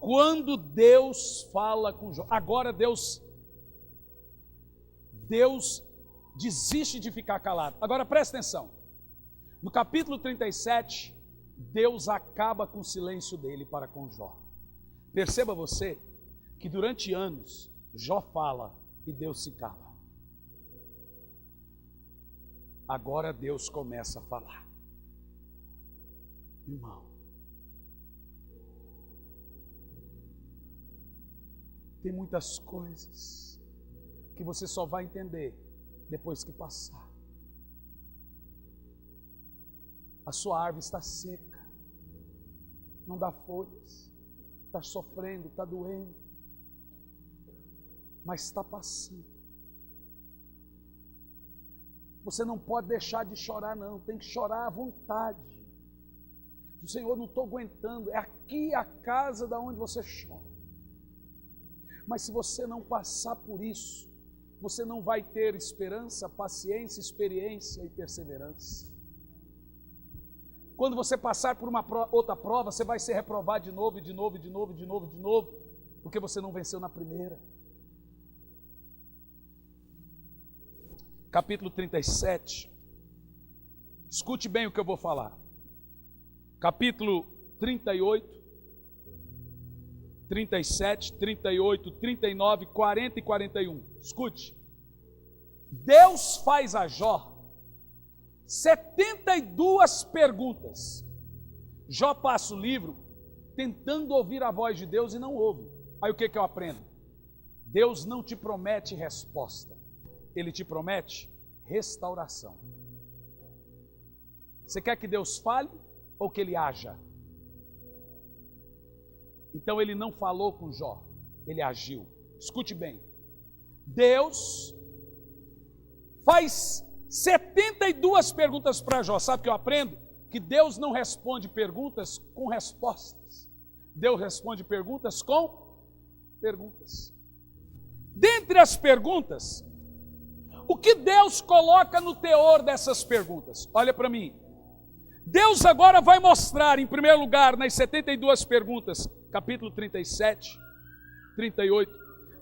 Quando Deus fala com Jó, agora Deus desiste de ficar calado. Agora presta atenção. No capítulo 37, Deus acaba com o silêncio dele para com Jó. Perceba você que durante anos Jó fala e Deus se cala. Agora Deus começa a falar. Irmão, tem muitas coisas que você só vai entender depois que passar. A sua árvore está seca, não dá folhas, está sofrendo, está doendo, mas está passando. Você não pode deixar de chorar, não, tem que chorar à vontade. O Senhor, não estou aguentando, é aqui a casa da onde você chora. Mas se você não passar por isso, você não vai ter esperança, paciência, experiência e perseverança. Quando você passar por uma outra prova, você vai ser reprovado de novo, de novo, de novo, de novo, de novo, porque você não venceu na primeira. Capítulo 37. Escute bem o que eu vou falar. Capítulo 38, 37, 38, 39, 40 e 41. Escute. Deus faz a Jó 72 perguntas. Jó passa o livro tentando ouvir a voz de Deus e não ouve. Aí o que eu aprendo? Deus não te promete resposta, Ele te promete restauração. Você quer que Deus fale ou que Ele haja? Então Ele não falou com Jó, Ele agiu. Escute bem. Deus faz 72 perguntas para Jó. Sabe o que eu aprendo? Que Deus não responde perguntas com respostas. Deus responde perguntas com perguntas. Dentre as perguntas, o que Deus coloca no teor dessas perguntas? Olha para mim. Deus agora vai mostrar, em primeiro lugar, nas 72 perguntas, capítulo 37, 38,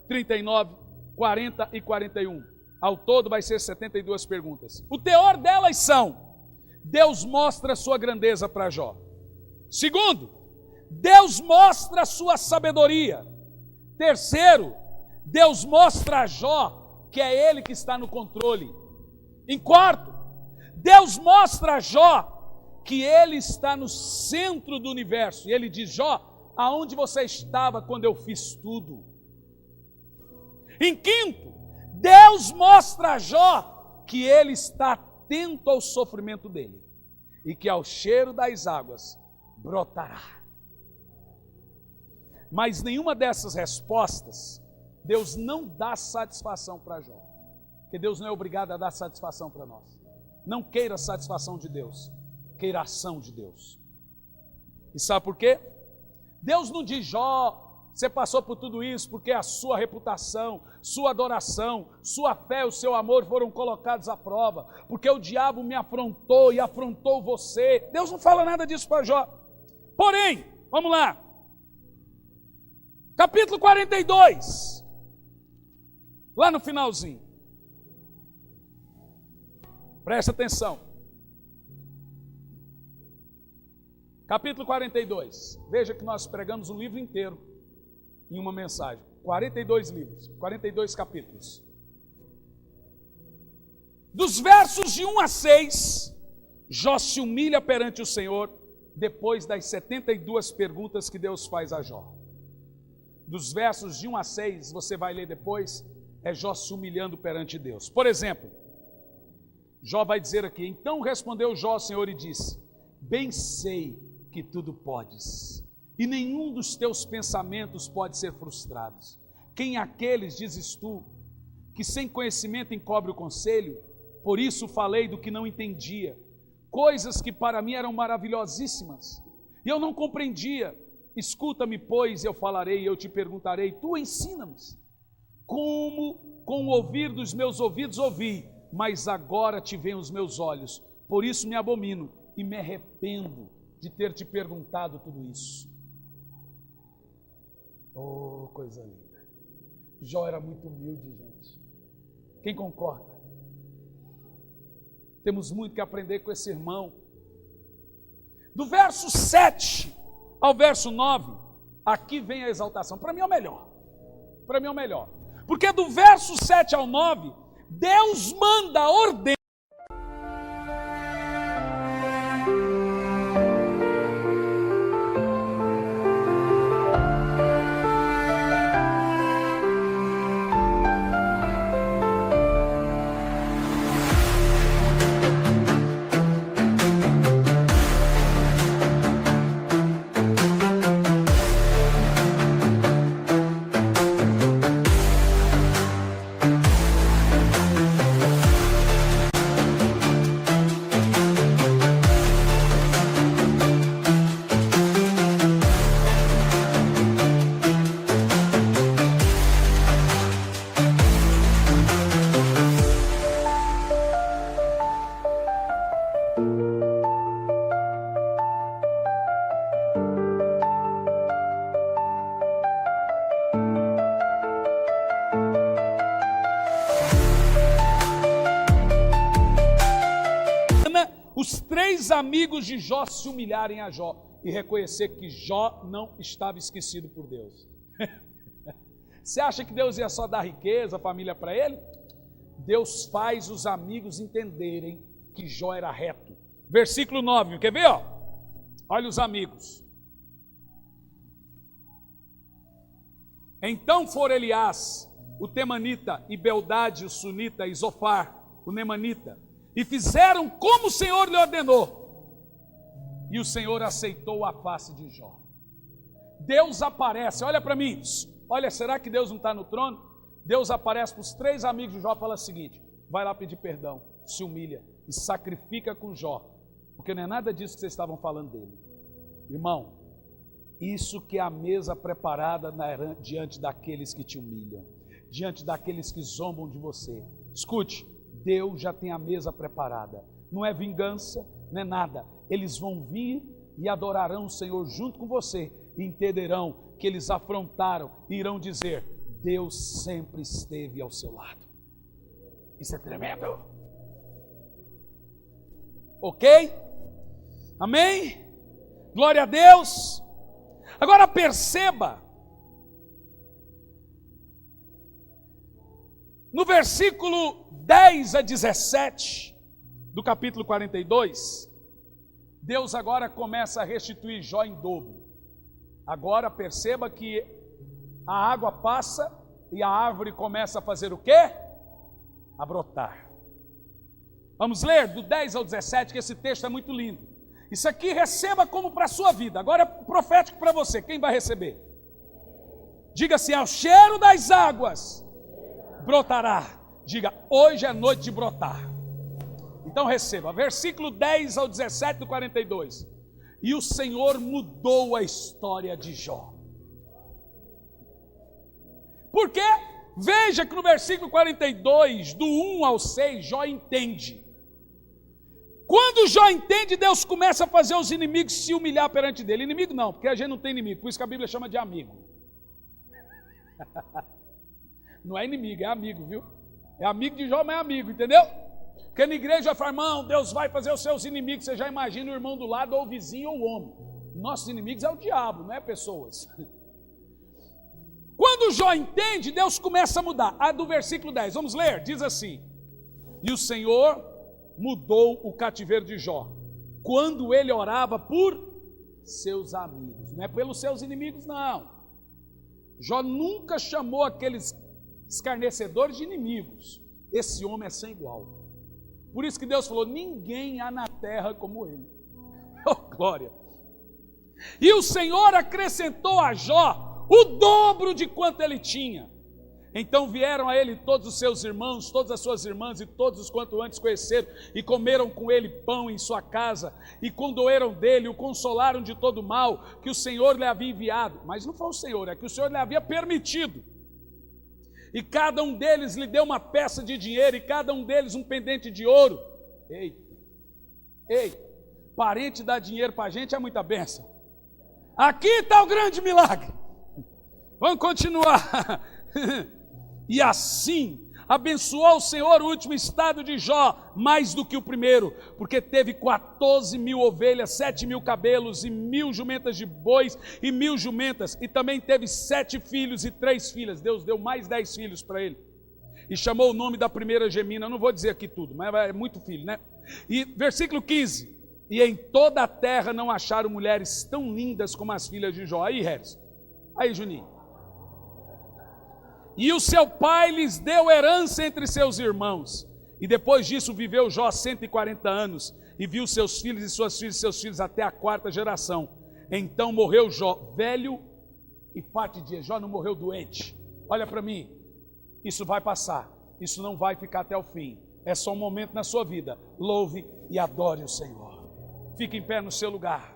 39, 40 e 41. Ao todo vai ser 72 perguntas. O teor delas são: Deus mostra a sua grandeza para Jó. Segundo, Deus mostra a sua sabedoria. Terceiro, Deus mostra a Jó que é Ele que está no controle. Em quarto, Deus mostra a Jó que Ele está no centro do universo. E Ele diz: Jó, aonde você estava quando eu fiz tudo? Em quinto, Deus mostra a Jó que Ele está atento ao sofrimento dele e que ao cheiro das águas brotará. Mas nenhuma dessas respostas Deus não dá satisfação para Jó, porque Deus não é obrigado a dar satisfação para nós. Não queira a satisfação de Deus, queira a ação de Deus. E sabe por quê? Deus não diz: Jó, você passou por tudo isso porque a sua reputação, sua adoração, sua fé, o seu amor foram colocados à prova, porque o diabo me afrontou e afrontou você. Deus não fala nada disso para Jó. Porém, vamos lá, capítulo 42, lá no finalzinho, presta atenção. Capítulo 42, veja que nós pregamos um livro inteiro em uma mensagem, 42 livros, 42 capítulos. Dos versos de 1 a 6, Jó se humilha perante o Senhor, depois das 72 perguntas que Deus faz a Jó. Dos versos de 1 a 6, você vai ler depois, é Jó se humilhando perante Deus. Por exemplo, Jó vai dizer aqui: então respondeu Jó ao Senhor e disse: bem sei que tudo podes, e nenhum dos teus pensamentos pode ser frustrado. Quem aqueles, dizes tu, que sem conhecimento encobre o conselho? Por isso falei do que não entendia, coisas que para mim eram maravilhosíssimas, e eu não compreendia. Escuta-me, pois, eu falarei, eu te perguntarei, tu ensina-me. Como com o ouvir dos meus ouvidos ouvi, mas agora te veem os meus olhos. Por isso me abomino e me arrependo de ter te perguntado tudo isso. Oh, coisa linda. Jó era muito humilde, gente. Quem concorda? Temos muito que aprender com esse irmão. Do verso 7 ao verso 9, aqui vem a exaltação. Para mim é o melhor. Para mim é o melhor. Porque do verso 7 ao 9, Deus manda, ordena. os 3 amigos de Jó se humilharem a Jó e reconhecer que Jó não estava esquecido por Deus. Você acha que Deus ia só dar riqueza, família para ele? Deus faz os amigos entenderem que Jó era reto. Versículo 9, quer ver? Olha os amigos. Então foram Eliás, o temanita, e Beldade, o sunita, e Zofar, o nemanita, e fizeram como o Senhor lhe ordenou. E o Senhor aceitou a face de Jó. Deus aparece, olha para mim, olha, será que Deus não está no trono? Deus aparece para os 3 amigos de Jó e fala o seguinte: vai lá pedir perdão, se humilha e sacrifica com Jó, porque não é nada disso que vocês estavam falando dele. Irmão, isso que é a mesa preparada diante daqueles que te humilham, diante daqueles que zombam de você. Escute, Deus já tem a mesa preparada, não é vingança, não é nada. Eles vão vir e adorarão o Senhor junto com você e entenderão que eles afrontaram e irão dizer: Deus sempre esteve ao seu lado. Isso é tremendo. Ok? Amém? Glória a Deus. Agora perceba, no versículo 10 a 17 do capítulo 42, Deus agora começa a restituir Jó em dobro. Agora perceba que a água passa e a árvore começa a fazer o quê? A brotar. Vamos ler do 10 ao 17, que esse texto é muito lindo. Isso aqui receba como para a sua vida. Agora é profético para você. Quem vai receber? Diga assim: ao cheiro das águas brotará. Diga: hoje é noite de brotar. Então receba, versículo 10 ao 17 do 42. E o Senhor mudou a história de Jó. Por quê? Veja que no versículo 42, do 1 ao 6, Jó entende. Quando Jó entende, Deus começa a fazer os inimigos se humilhar perante dele. Inimigo não, porque a gente não tem inimigo, por isso que a Bíblia chama de amigo. Não é inimigo, é amigo, viu? É amigo de Jó, mas é amigo, entendeu? Porque na igreja eu falo: irmão, Deus vai fazer os seus inimigos. Você já imagina o irmão do lado, ou o vizinho, ou o homem. Nossos inimigos é o diabo, não é pessoas. Quando Jó entende, Deus começa a mudar. A do versículo 10, vamos ler, diz assim: e o Senhor mudou o cativeiro de Jó, quando ele orava por seus amigos. Não é pelos seus inimigos, não. Jó nunca chamou aqueles escarnecedores de inimigos. Esse homem é sem igual. Por isso que Deus falou: ninguém há na terra como ele. Oh, glória! E o Senhor acrescentou a Jó o dobro de quanto ele tinha. Então vieram a ele todos os seus irmãos, todas as suas irmãs e todos os quanto antes conheceram, e comeram com ele pão em sua casa, e condoeram dele, o consolaram de todo o mal que o Senhor lhe havia enviado. Mas não foi o Senhor, é que o Senhor lhe havia permitido. E cada um deles lhe deu uma peça de dinheiro, e cada um deles um pendente de ouro. Ei, parente dar dinheiro para a gente é muita bênção. Aqui está o grande milagre. Vamos continuar. E assim abençoou o Senhor o último estado de Jó mais do que o primeiro, porque teve 14.000 ovelhas, 7.000 cabelos, e 1.000 jumentas de bois, e 1.000 jumentas, e também teve 7 filhos e 3 filhas. Deus deu mais 10 filhos para ele, e chamou o nome da primeira Gemina. Eu não vou dizer aqui tudo, mas é muito filho, né? E versículo 15: e em toda a terra não acharam mulheres tão lindas como as filhas de Jó. Aí, Harris, aí, Juninho. E o seu pai lhes deu herança entre seus irmãos. E depois disso viveu Jó 140 anos, e viu seus filhos e suas filhas e seus filhos até a 4ª geração. Então morreu Jó, velho e farto de dias. Jó não morreu doente. Olha para mim, isso vai passar, isso não vai ficar até o fim. É só um momento na sua vida. Louve e adore o Senhor. Fique em pé no seu lugar.